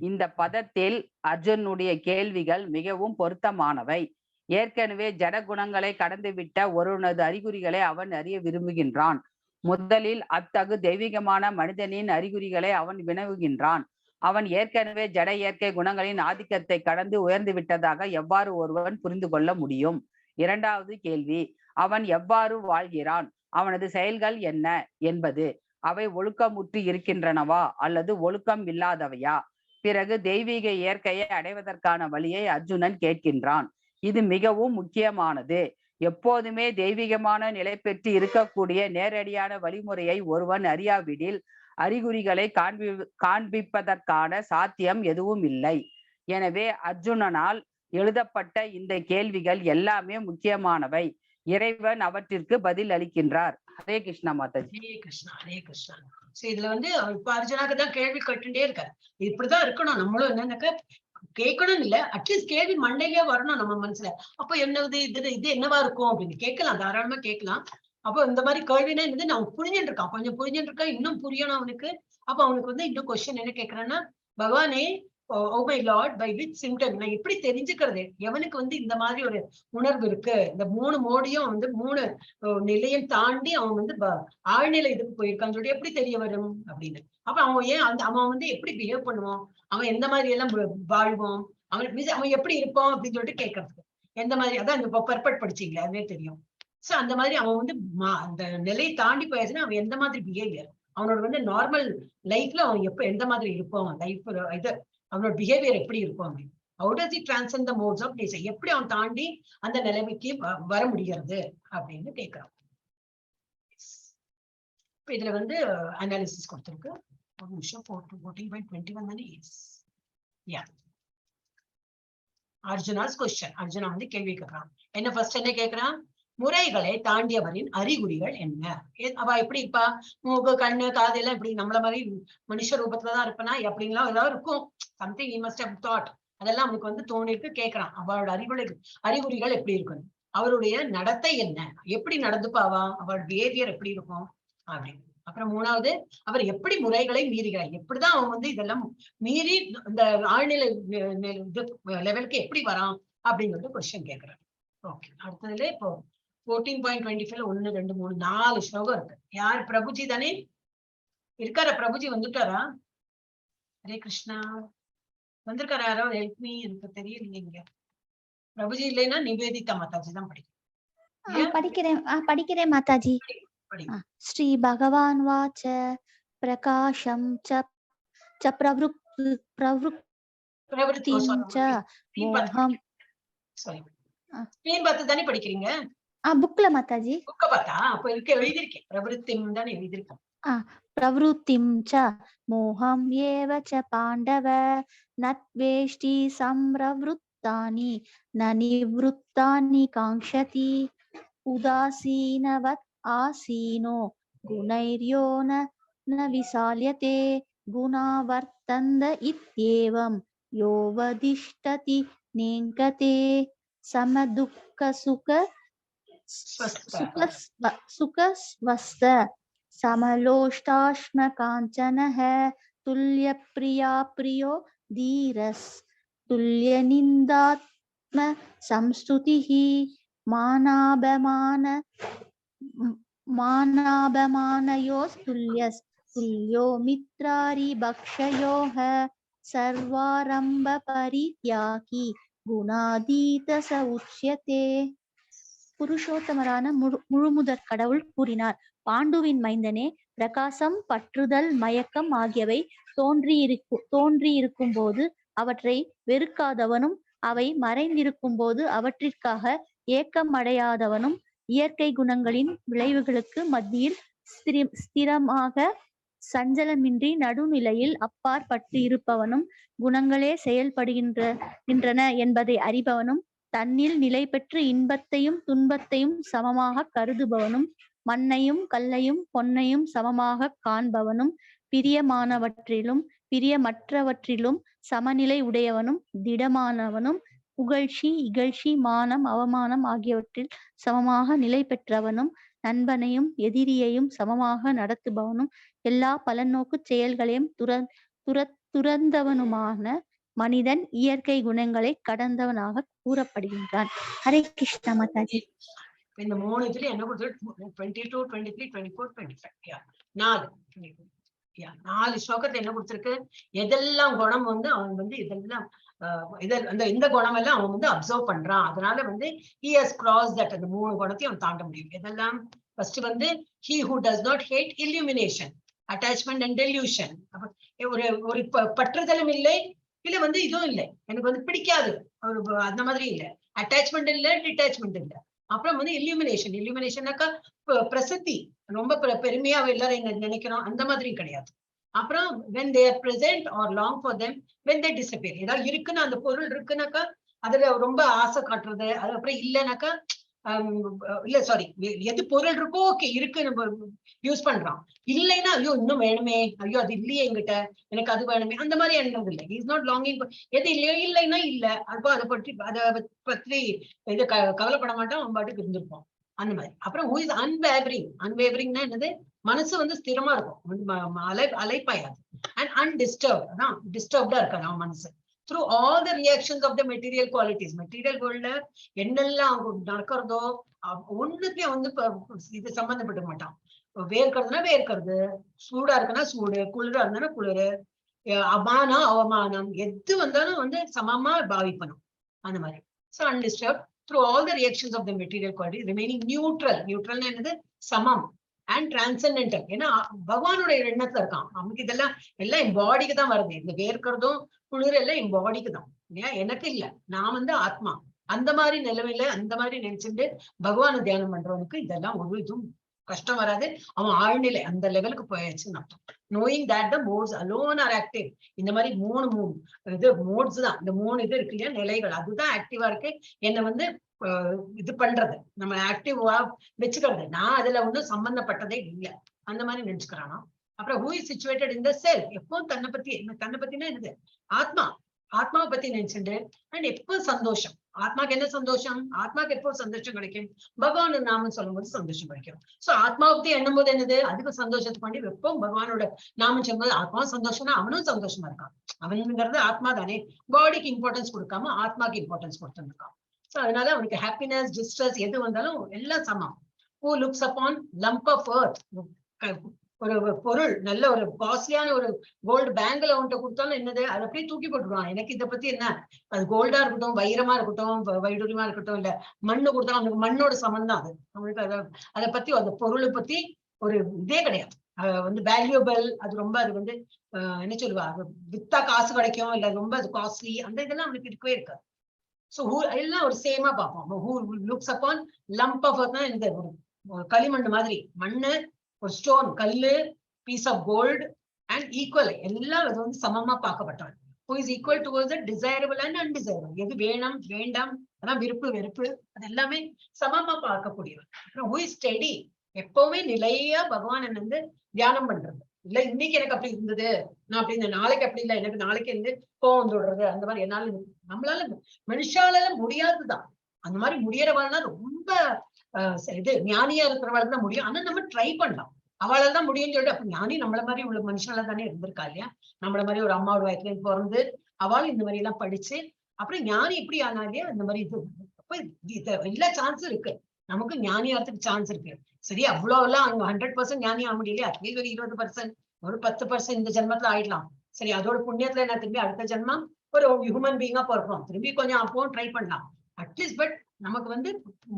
இந்த பதத்தில் அர்ஜுனுடைய கேள்விகள் மிகவும் பொருத்தமானவை. ஏற்கனவே ஜட குணங்களை கடந்துவிட்ட ஒருவனது அறிகுறிகளை அவன் அறிய விரும்புகின்றான். முதலில் அத்தகு தெய்வீகமான மனிதனின் அறிகுறிகளை அவன் வினவுகின்றான். அவன் ஏற்கனவே ஜட இயற்கை குணங்களின் ஆதிக்கத்தை கடந்து உயர்ந்து விட்டதாக எவ்வாறு ஒருவன் புரிந்து கொள்ள முடியும்? இரண்டாவது கேள்வி, அவன் எவ்வாறு வாழ்கிறான்? அவனது செயல்கள் என்ன என்பது. அவை ஒழுக்கமுற்று இருக்கின்றனவா அல்லது ஒழுக்கம் இல்லாதவையா? பிறகு தெய்வீக இயற்கையை அடைவதற்கான வழியை அர்ஜுனன் கேட்கின்றான். இது மிகவும் முக்கியமானது. எப்போதுமே தெய்வீகமான நிலை பெற்று இருக்கக்கூடிய நேரடியான வழிமுறையை ஒருவன் அறியாவிடில் அறிகுறிகளை காண்பிப்பதற்கான சாத்தியம் எதுவும் இல்லை. எனவே அர்ஜுனனால் எழுதப்பட்ட இந்த கேள்விகள் எல்லாமே முக்கியமானவை. இறைவன் அவற்றிற்கு பதில் அளிக்கின்றார். ஹரே கிருஷ்ணா மாதாஜி. ஹரே கிருஷ்ணா. ஹரே கிருஷ்ணா. சோ இதுல வந்து இப்ப அர்ஜுனாக்கு தான் கேள்வி கேட்டுட்டே இருக்காரு. இப்படிதான் இருக்கணும் நம்மளும். என்னன்னாக்க கேட்கணும் இல்ல, அட்லீஸ்ட் கேள்வி மண்டையிலேயே வரணும் நம்ம மனசுல. அப்ப என்னது இது என்னவா இருக்கும் அப்படின்னு கேட்கலாம், தாராளமா கேட்கலாம். அப்போ இந்த மாதிரி கேள்வினா என்னது, நான் புரிஞ்சுட்டு இருக்கான், கொஞ்சம் புரிஞ்சுட்டு இருக்கான், இன்னும் புரியணும் அவனுக்கு. அப்ப அவனுக்கு வந்து இன்னும் கொஸ்டின் என்ன கேக்குறான்னா, பகவானே, oh my lord, by which symptom, நான் எப்படி தெரிஞ்சுக்கிறது எவனுக்கு வந்து இந்த மாதிரி ஒரு உணர்வு இருக்கு, இந்த 3 மோடியும் வந்து 3 நிலையும் தாண்டி அவன் வந்து ஆழ்நிலை இதுக்கு போயிருக்கான்னு சொல்லிட்டு எப்படி தெரிய வரும் அப்படின்னு. அப்ப அவன் ஏன் அவன் வந்து எப்படி பிஹேவ் பண்ணுவான், அவன் எந்த மாதிரி எல்லாம் வாழ்வான், அவன் எப்படி இருப்பான் அப்படின்னு சொல்லிட்டு கேட்கறதுக்கு. எந்த மாதிரி, அதான் இந்த பர்பட் படிச்சீங்களா, அதுவே தெரியும். சோ அந்த மாதிரி அவன் வந்து அந்த நிலையை தாண்டி போயாச்சுன்னா அவன் எந்த மாதிரி பிஹேவியர், அவனோட வந்து நார்மல் லைஃப்ல அவன் எந்த மாதிரி இருப்பான், லைஃப் இது அவனோட பிஹேவியர் எப்படி இருக்கும் அப்படின்னு. How does he transcend the modes of nature, எப்படி அவன் தாண்டி அந்த நிலைமைக்கு வர முடிகிறது அப்படின்னு கேட்கிறான். இப்ப இதுல வந்து அனாலிசிஸ் கொடுத்திருக்கு. ஒரு நிமிஷம், 14.21 தானே. அர்ஜுனாஸ் கொஸ்டின். அர்ஜுனா வந்து கேள்வி கேட்கிறான். என்ன ஃபர்ஸ்ட் என்ன கேட்கிறான், முறைகளை தாண்டியவரின் அறிகுறிகள் என்ன? அவ எப்படி இருப்பா, மூக்கு கண்ணு காது எல்லாம் இப்படி நம்மள மாதிரி மனுஷ ரூபத்துலதான் இருப்பனா அப்படின்லாம் ஏதாவது இருக்கும், something he must have thought. அதெல்லாம் அவனுக்கு வந்து தோணிருக்கு, கேட்கிறான். அவளோட அறிகுறிகள் எப்படி இருக்கணும், அவருடைய நடத்தை என்ன, எப்படி நடந்துப்பாவா, அவளோட பிஹேவியர் எப்படி இருக்கும் அப்படின்னு. அப்புறம் 3வது, அவர் எப்படி முறைகளை மீறுகிறார், எப்படிதான் அவன் வந்து இதெல்லாம் மீறி இந்த ஆழ்நிலை லெவலுக்கு எப்படி வரான் அப்படிங்கிறது கொஸ்டின் கேட்கிறார். ஓகே, அடுத்ததுல இப்போ 14.25 1 2 3 4 ஸ்லோகம் இருக்கு. யார், பிரபுஜி தானே இருக்காரா? பிரபுஜி வந்துட்டாரா? ஹரே கிருஷ்ணா, வந்திருக்காரா? யாரோ ஹெல்ப் மீ, எனக்கு தெரியலைங்க. பிரபுஜி இல்லைன்னா நிவேதிதா மாதாஜி தான் படிக்கிறேன் மாதாஜி. ஸ்ரீ பகவான் வாச்ச பிரகாஷம் ச பிரவருத்திம் ச மோகம். ஸ்கிரீன் பார்த்து தானே படிக்கிறீங்க? புக்ல மாதாஜி. புக்க பார்த்தா அப்ப எழுதிருக்கேன், பிரவருத்திம் தானே எழுதிருக்கேன். பிரவருத்திம் ச மோகம் ஏவ ச பாண்டவ நத்வேஷ்டி சம்ரவருத்தானி ந நிவృత్తాని காங்க்ஷதி உதாசீனவத் ஆசீனோ குணைர்யோ ந விசால்யதே குணா வர்த்தந்த இத்யேவம் யோ வதிஷ்டதி நேங்கதே சமதுக்க சுகஸ்வஸ்த சமலோஷ்டாஷ்ம காஞ்சனஹ துல்ய பிரியா பிரியோ தீரஸ் துல்ய நிந்தாத்ம சம்ஸ்துதிஹி மானாபமானயோஸ் துல்யோ மித்ராரி பக்ஷயோஹ சர்வாரம்ப பரித்யாகி குணாதீத ச உச்யதே. புருஷோத்தமரான முழுமுதற் கடவுள் கூறினார், பாண்டுவின் மைந்தனே, பிரகாசம், பற்றுதல், மயக்கம் ஆகியவை தோன்றியிருக்கும் போது அவற்றை வெறுக்காதவனும் அவை மறைந்திருக்கும் போது அவற்றிற்காக ஏக்கம் அடையாதவனும் இயற்கை குணங்களின் விளைவுகளுக்கு மத்தியில் ஸ்திரமாக சஞ்சலமின்றி நடுநிலையில் அப்பாற்பட்டு இருப்பவனும் குணங்களே செயல்படுகின்றன என்பதை அறிபவனும் தன்னில் நிலை பெற்று இன்பத்தையும் துன்பத்தையும் சமமாக கருதுபவனும் மண்ணையும் கல்லையும் பொன்னையும் சமமாக காண்பவனும் பிரியமானவற்றிலும் பிரியமற்றவற்றிலும் சமநிலை உடையவனும் திடமானவனும் புகழ்ச்சி இகழ்ச்சி மானம் அவமானம் ஆகியவற்றில் சமமாக நிலை பெற்றவனும் நண்பனையும் எதிரியையும் சமமாக நடத்துபவனும் எல்லா பலநோக்கு செயல்களையும் துறந்தவனுமான மனிதன் இயற்கை குணங்களை கடந்தவனாக கூறப்படுகின்றான். ஹரே கிருஷ்ண மாதாஜி. இந்த 3 இதுல என்ன கொடுத்து 22, 23, 24, 25 4 ஸ்லோகத்தை என்ன கொடுத்திருக்கு, எதெல்லாம் குணம் வந்து அவன் வந்து இதெல்லாம் இந்த குணம் எல்லாம் அவன் வந்து அப்சர்வ் பண்றான், அதனால வந்து he has crossed that, அந்த 3 குணத்தையும் அவன் தாண்ட முடியும். எதெல்லாம், ஃபர்ஸ்ட் வந்து he who does not hate illumination, attachment and delusion. ஒரு பற்றுதலும் இல்லை, இல்ல வந்து இதுவும் இல்லை, எனக்கு வந்து பிடிக்காது அந்த மாதிரி இல்லை, அட்டாச்மெண்ட் இல்ல, டிட்டாச்மெண்ட் இல்ல. அப்புறம் வந்து இல்லுமினேஷன்னாக்கா பிரசித்தி, ரொம்ப பெருமையா எல்லாரும் நினைக்கிறோம் அந்த மாதிரியும் கிடையாது. அப்புறம் when they are present or long for them, when they disappear, ஏதாவது இருக்குன்னா அந்த பொருள் இருக்குனாக்கா அதுல ரொம்ப ஆசை காட்டுறது, அது அப்புறம் இல்லைனாக்கா இல்ல சாரி, எது பொருள் இருக்கோ ஓகே இருக்கு நம்ம யூஸ் பண்றோம், இல்லைன்னா ஐயோ இன்னும் வேணுமே, ஐயோ அது இல்லையே என்கிட்ட, எனக்கு அது வேணுமே, அந்த மாதிரி எண்ணம் இல்லை. இஸ் நாட் லாங்கிங், எது இல்லைன்னா இல்ல, அப்போ அதை பற்றி இது கவலைப்பட மாட்டோம், அவன் பாட்டுக்கு இருந்திருப்போம் அந்த மாதிரி. அப்புறம் who is unwavering, unwaveringனா என்னது, மனசு வந்து ஸ்திரமா இருக்கும், அலைப்பாயாது. அண்ட் அன்டிஸ்டர்ப்ட், அதான் டிஸ்டர்ப்டா இருக்காது அவன் மனசு. Through all the reactions of the material qualities, material வேர்ல்ட்ல என்னெல்லாம் நடக்கிறதோ ஒண்ணுத்தையும் வந்து இது சம்பந்தப்பட்டு மாட்டான். வேர்க்கிறதுனா வேர்க்கிறது, சூடா இருக்குன்னா சூடு, குளிரா இருந்தா குளிரு, அமானம் அவமானம் எது வந்தாலும் வந்து சமமா பாவிப்பணும் அந்த மாதிரி. So undisturb through all the reactions of the material quality, remaining neutral. நியூட்ரல்னா என்னது? சமம் அண்ட் டிரான்சென்டென்டல். ஏன்னா பகவானுடைய எண்ணத்துல இருக்கான். நமக்கு இதெல்லாம் எல்லாம் என் பாடிக்கு தான் வருது. இந்த வேர்க்கிறதும் குளிர் எல்லாம் என் பாடிக்கு தான், ஏன் எனக்கு இல்ல. நான் வந்து ஆத்மா. அந்த மாதிரி நிலைமையில அந்த மாதிரி நினைச்சுட்டு பகவானை தியானம் பண்றவனுக்கு இதெல்லாம் ஒரு இதுவும் கஷ்டம் வராது. அவன் ஆழ்நிலை அந்த லெவலுக்கு போயாச்சுன்னு அர்த்தம். Knowing that the modes alone are active. இந்த மாதிரி மூணு இது மோட்ஸ் தான், இந்த 3 இது இருக்கு இல்லையா, நிலைகள், அதுதான் ஆக்டிவா இருக்கு. என்னை வந்து இது பண்றது, நம்ம ஆக்டிவா வச்சுக்கிறது. நான் அதுல ஒன்றும் சம்பந்தப்பட்டதே இல்லை அந்த மாதிரி நினைச்சுக்கிறானா. அப்புறம் who is situated in the self. எப்பவும் தன்னை பத்தினா என்னது? ஆத்மா. ஆத்மாவை பத்தி நினைச்சுட்டு அண்ட் எப்போ சந்தோஷம். ஆத்மாக்கு என்ன சந்தோஷம்? ஆத்மாக்கு எப்போ சந்தோஷம் கிடைக்கும்? பகவான் நாமம் சொல்லும் போது சந்தோஷம் கிடைக்கும். சோ ஆத்மாவை பத்தி எண்ணும் போது என்னது? அதுக்கு சந்தோஷத்தை பண்ணி எப்பவும் பகவானோட நாமம் சொல்லும் போது ஆத்மா சந்தோஷம்னா அவனும் சந்தோஷமா இருக்கான். அவனுங்கிறது ஆத்மா தானே. பாடிக்கு இம்பார்ட்டன்ஸ் கொடுக்காம ஆத்மாக்கு இம்பார்ட்டன்ஸ் கொடுத்துருக்கான். சோ அதனால அவனுக்கு ஹாப்பினஸ் டிஸ்ட்ரெஸ் எது வந்தாலும் எல்லாம் சமம். Who looks upon lump of earth, ஒரு பொருள், நல்ல ஒரு காஸ்ட்லியான ஒரு கோல்டு பேங்க்ல அவன்கிட்ட கொடுத்தாலும் என்னது, அதை அப்படியே தூக்கி போட்டுருவான். எனக்கு இதை பத்தி என்ன, அது கோல்டா இருக்கட்டும், வைரமா இருக்கட்டும், வைடூரியமா இருக்கட்டும், இல்ல மண்ணு கொடுத்தாலும் அவனுக்கு மண்ணோட சமம் தான் அது. அவனுக்கு அதை பத்தி அந்த பொருளை பத்தி ஒரு இதே கிடையாது. வந்து வேல்யூபிள், அது ரொம்ப, அது வந்து என்ன சொல்லுவா, வித்தா காசு கிடைக்கும், இல்ல ரொம்ப அது காஸ்ட்லி, அந்த இதெல்லாம் அவனுக்கு இருக்கவே இருக்காது. சோ எல்லாம் ஒரு சேமா பார்ப்போம். Who looks upon lump of earth, இந்த களிமண் மாதிரி மண்ணு, ஒரு ஸ்டோன், கல்லு, piece of gold and equal, எல்லாம் அது வந்து சமமா பார்க்கப்பட்டவன். Who is equal towards the desirable and undesirable. எது வேணும் வேண்டாம், அதான் விருப்பு வெறுப்பு, அது எல்லாமே சமமா பார்க்கக்கூடியவன். அப்புறம் ஹூ இஸ் ஸ்டெடி, எப்பவுமே நிலையா பகவான் வந்து தியானம் பண்றது. இல்ல இன்னைக்கு எனக்கு அப்படி இருந்தது, நான் அப்படி இந்த நாளைக்கு அப்படி இல்லை, எனக்கு நாளைக்கு இருந்து கோவம் தொடுறது, அந்த மாதிரி என்னால நம்மளால மனுஷால முடியாதுதான். அந்த மாதிரி முடியறவாள்னா ரொம்ப இது ஞானியா இருக்கிறவாள் தான் முடியும். ஆனா நம்ம ட்ரை பண்ணலாம், அவளால தான் முடியும்னு சொல்லிட்டு. அப்ப ஞானி நம்மள மாதிரி உள்ள மனுஷால தானே இருந்திருக்கா இல்லையா? நம்மள மாதிரி ஒரு அம்மாவோட வயசுல பிறந்து அவள் இந்த மாதிரி எல்லாம் படிச்சு அப்புறம் ஞானி எப்படி ஆனா இல்லையா? இந்த மாதிரி இது எல்லா சான்ஸும் இருக்கு, நமக்கு ஞானியாரத்துக்கு சான்ஸ் இருக்கு. சரி, அவ்வளவு எல்லாம் 100% ஞானி ஆக முடியலையே, அட்லீஸ்ட் ஒரு 20%, ஒரு 10% இந்த ஜென்மத்துல ஆயிடலாம். சரி, அதோட புண்ணியத்துல என்ன திரும்பி அடுத்த ஜென்மம் ஒரு ஹியூமன் பீயிங்கா பிறக்கிறோம், திரும்பி கொஞ்சம் அப்பவும் ட்ரை பண்ணலாம் அட்லீஸ்ட். பட் நமக்கு வந்து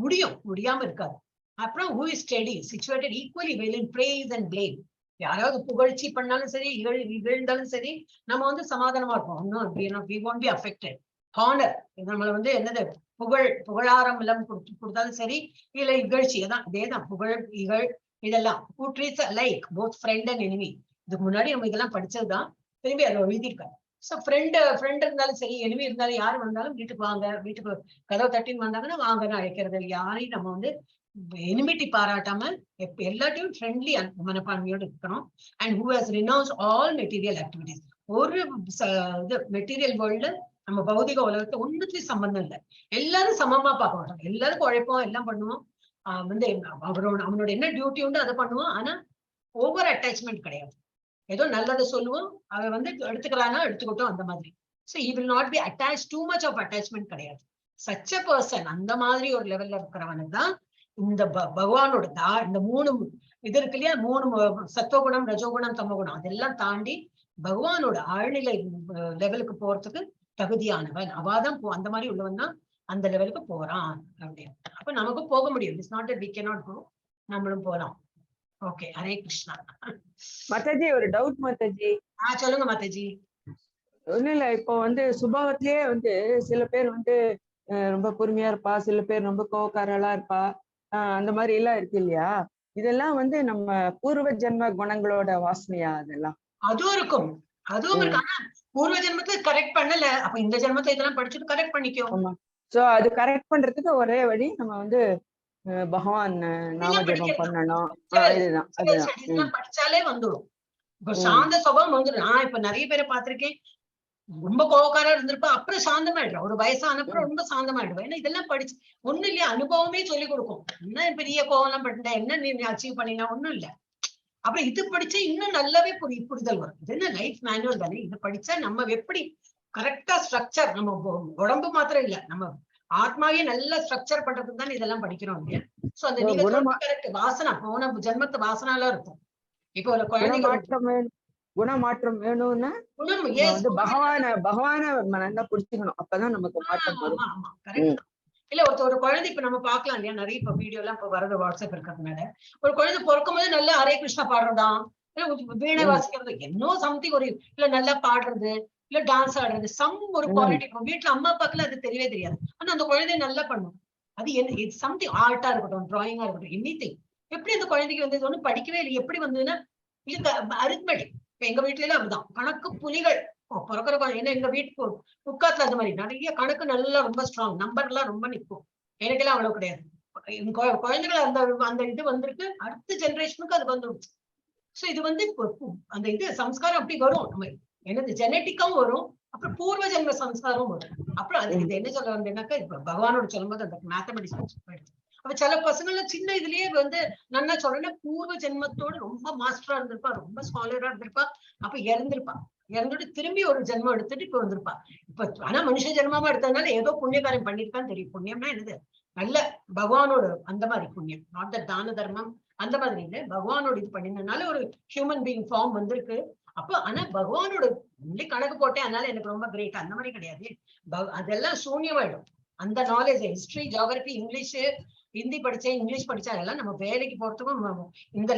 முடியாம இருக்காது. அப்புறம் who is steady, situated equally well in praise and blame. யாராவது புகழ்ச்சி பண்ணாலும் சரி, இகழ்ந்தாலும் சரி, நம்ம வந்து சமாதானமா இருப்போம். ஒன்னும் we won't be affected. Honour, நம்மள வந்து என்னது, புகழாரம் எல்லாம் கொடுத்தாலும் சரி, இல்ல இகழ்ச்சி, அதான் இதேதான், புகழ் இகழ் இதெல்லாம். who treats alike both friend and enemy. இதுக்கு முன்னாடி நம்ம இதெல்லாம் படிச்சதுதான், திரும்பி அதை எழுதியிருக்காங்க. சோ ஃப்ரெண்ட் இருந்தாலும் சரி, எனிமி இருந்தாலும், யாரு வந்தாலும் வீட்டுக்கு வாங்க, வீட்டுக்கு கதவை தட்டின்னு வந்தாங்கன்னா வாங்கன்னு அழைக்கிறது. யாரையும் நம்ம வந்து எனிமிட்டி பாராட்டாம எல்லாத்தையும் ஃப்ரெண்ட்லி மனப்பான்மையோடு இருக்கணும். And who has renounce all material activities. ஒரு இது மெட்டீரியல் வேர்ல்டு, நம்ம பௌதிக உலகத்தை ஒன்றுத்தையும் சம்பந்தம் இல்லை, எல்லாரும் சமமா பார்க்க மாட்டோம். எல்லாருக்கும் உழைப்போம், எல்லாம் பண்ணுவோம். வந்து அவனோட என்ன டியூட்டி உண்டு அதை பண்ணுவோம். ஆனா ஓவர் அட்டாச்மெண்ட் கிடையாது. ஏதோ நல்லதை சொல்லுவோம், அவ வந்து எடுத்துக்கிறானா எடுத்துக்கிட்டோம், அந்த மாதிரி. So he will not be attached, too much of attachment கிடையாது. such a person, அந்த மாதிரி ஒரு லெவல்ல இருக்கிறவனுக்கு தான் இந்த பகவானோட இந்த 3 இது இருக்கு இல்லையா, 3 சத்துவகுணம், ரஜோகுணம், தமோகுணம், அதெல்லாம் தாண்டி பகவானோட ஆழ்நிலை லெவலுக்கு போறதுக்கு தகுதியானவன். அவாதான் அந்த மாதிரி உள்ளவன் தான் அந்த லெவலுக்கு போறான் அப்படின்னு. அப்ப நமக்கு போக முடியும். It's not that we cannot go, நம்மளும் போலாம். ஓகே, ஹரே கிருஷ்ணா. மாதாஜி, ஒரு டவுட் மாதாஜி. சொல்லுங்க மாதாஜி. ஒண்ணும் இல்ல, இப்போ வந்து சுபாவத்திலேயே வந்து சில பேர் வந்து ரொம்ப பொறுமையா இருப்பா, சில பேர் ரொம்ப கோவக்காரலா இருப்பா, அந்த மாதிரி எல்லாம் இருக்கு இல்லையா? இதெல்லாம் வந்து நம்ம பூர்வ ஜென்ம குணங்களோட வாசனையா? அதெல்லாம் அதுவும் இருக்கும், அதுவும் இருக்கு. ஆனா பூர்வ ஜென்மத்துல கரெக்ட் பண்ணல, அப்ப இந்த ஜென்மத்துல இதெல்லாம் படிச்சுட்டு கரெக்ட் பண்ணிக்கோ. சோ அது கரெக்ட் பண்றதுக்கு ஒரே வழி, நம்ம வந்து பகவான் நாம ஜெபம் பண்ணணும். இதுதான் படிச்சாலே வந்துடும். இப்ப சாந்த சுபாவம் வந்துடும். நான் இப்ப நிறைய பேரை பார்த்திருக்கேன், ரொம்ப கோவக்காரா இருந்திருப்பா, அப்புறம் சாந்தமாயிடுறா. ஒரு வயசானப்புறம் ரொம்ப சாந்தமாயிடுவா. ஏன்னா இதெல்லாம் படிச்சு ஒண்ணும் இல்லையா, அனுபவமே சொல்லி கொடுக்கும். என்ன பெரிய கோவம் எல்லாம் பண்ணிட்டேன், என்ன நீ அச்சீவ் பண்ணினா, ஒண்ணும் இல்ல. அப்புறம் இது படிச்சா இன்னும் நல்லாவே புரிதல் வரும். இது என்ன லைஃப் மேனுவல் தானே, இது படிச்சா நம்ம எப்படி கரெக்டா ஸ்ட்ரக்சர், நம்ம உடம்பு மாத்திரம் இல்ல, நம்ம ஆத்மாவே நல்லா ஸ்ட்ரக்சர் பண்றதுக்கு தான் இதெல்லாம் படிக்கிறோம் இல்லையா. சோ அந்த நீங்க கரெக்ட் வாசனா போன ஜென்மத்து வாசனாலாம் இருக்கும். இப்போ ஒரு குழந்தைங்க குணமாற்றம் வேணும்னா வந்து பகவான நல்லா புடிச்சுக்கணும், அப்பதான் நமக்கு மாற்றம் வரும். ஆமா கரெக்ட். இல்ல ஒரு குழந்தை இப்ப நம்ம பாக்கலாம் இல்லையா, நிறைய இப்ப வீடியோ எல்லாம் இப்ப வரது வாட்ஸ்அப் இருக்கிறதுனால, ஒரு குழந்தை பிறக்கும் போது நல்லா ஹரே கிருஷ்ணா பாடுறதா, இல்ல வீணை வாசிக்கிறது, என்னோ சம்திங் ஒரு, இல்ல நல்லா பாடுறது, இல்ல டான்ஸ் ஆடுறது, ஒரு குவாலிட்டி. வீட்டுல அம்மா அப்பாக்குல அது தெரியவே தெரியாது, ஆனா அந்த குழந்தை நல்லா பண்ணும். அது என்ன சம்திங் ஆர்ட்டா இருக்கட்டும், டிராயிங்கா இருக்கட்டும், எனிதிங். எப்படி அந்த குழந்தைக்கு வந்து ஒன்னும் படிக்கவே இல்லை, எப்படி வந்ததுன்னா இது அரித்மெட்டிக். இப்ப எங்க வீட்டுல எல்லாம் அப்படிதான், கணக்கு புலிகள் பிறக்கிற குழந்தை. ஏன்னா எங்க வீட்டுக்கு புக்காத்துல அந்த மாதிரி நிறைய கணக்கு நல்லா ரொம்ப ஸ்ட்ராங், நம்பர் எல்லாம் ரொம்ப நிற்கும். எனக்கெல்லாம் அவ்வளவு கிடையாது. குழந்தைகள் அந்த இது வந்திருக்கு, அடுத்த ஜெனரேஷனுக்கு அது வந்துருச்சு. சோ இது வந்து அந்த இது சம்ஸ்காரம் அப்படி வரும், நம்ம என்னது ஜெனட்டிக்காவும் வரும், அப்புறம் பூர்வ ஜென்ம சம்ஸ்காரம் வரும். அப்புறம் அது இது என்ன சொல்ல வந்தேன்னாக்கா, இப்ப பகவானோட சொல்லும்போது அந்த மேத்தமெட்டிக்ஸ் போயிடுச்சு. அப்ப சில பசங்க சின்ன இதுலயே வந்து நல்லா சொல்றேன்னா பூர்வ ஜென்மத்தோட ரொம்ப மாஸ்டரா இருந்திருப்பா, ரொம்ப ஸ்காலரா இருந்திருப்பா, அப்ப இறந்திருப்பா, இறந்துட்டு திரும்பி ஒரு ஜென்மம் எடுத்துட்டு இப்ப வந்திருப்பா. இப்ப ஆனா மனுஷ ஜென்மமா எடுத்ததுனால ஏதோ புண்ணியகாரியம் பண்ணிருக்கான்னு தெரியும். புண்ணியம்னா என்னது, நல்ல பகவானோட அந்த மாதிரி புண்ணியம், நாட் த தான தர்மம் அந்த மாதிரி இல்லை, பகவானோட இது பண்ணினால ஒரு ஹியூமன் பீயிங் ஃபார்ம் வந்திருக்கு. அப்ப ஆனா பகவானோட கணக்கு போட்டேன் அதனால எனக்கு ரொம்ப கிரேட் அந்த மாதிரி கிடையாது. அதெல்லாம் சூன்யமாயிடும். அந்த knowledge, history, geography, English, Hindi படிச்சேன், இங்கிலீஷ் படிச்சா அதெல்லாம் நம்ம வேலைக்கு போறதுக்கும் இந்த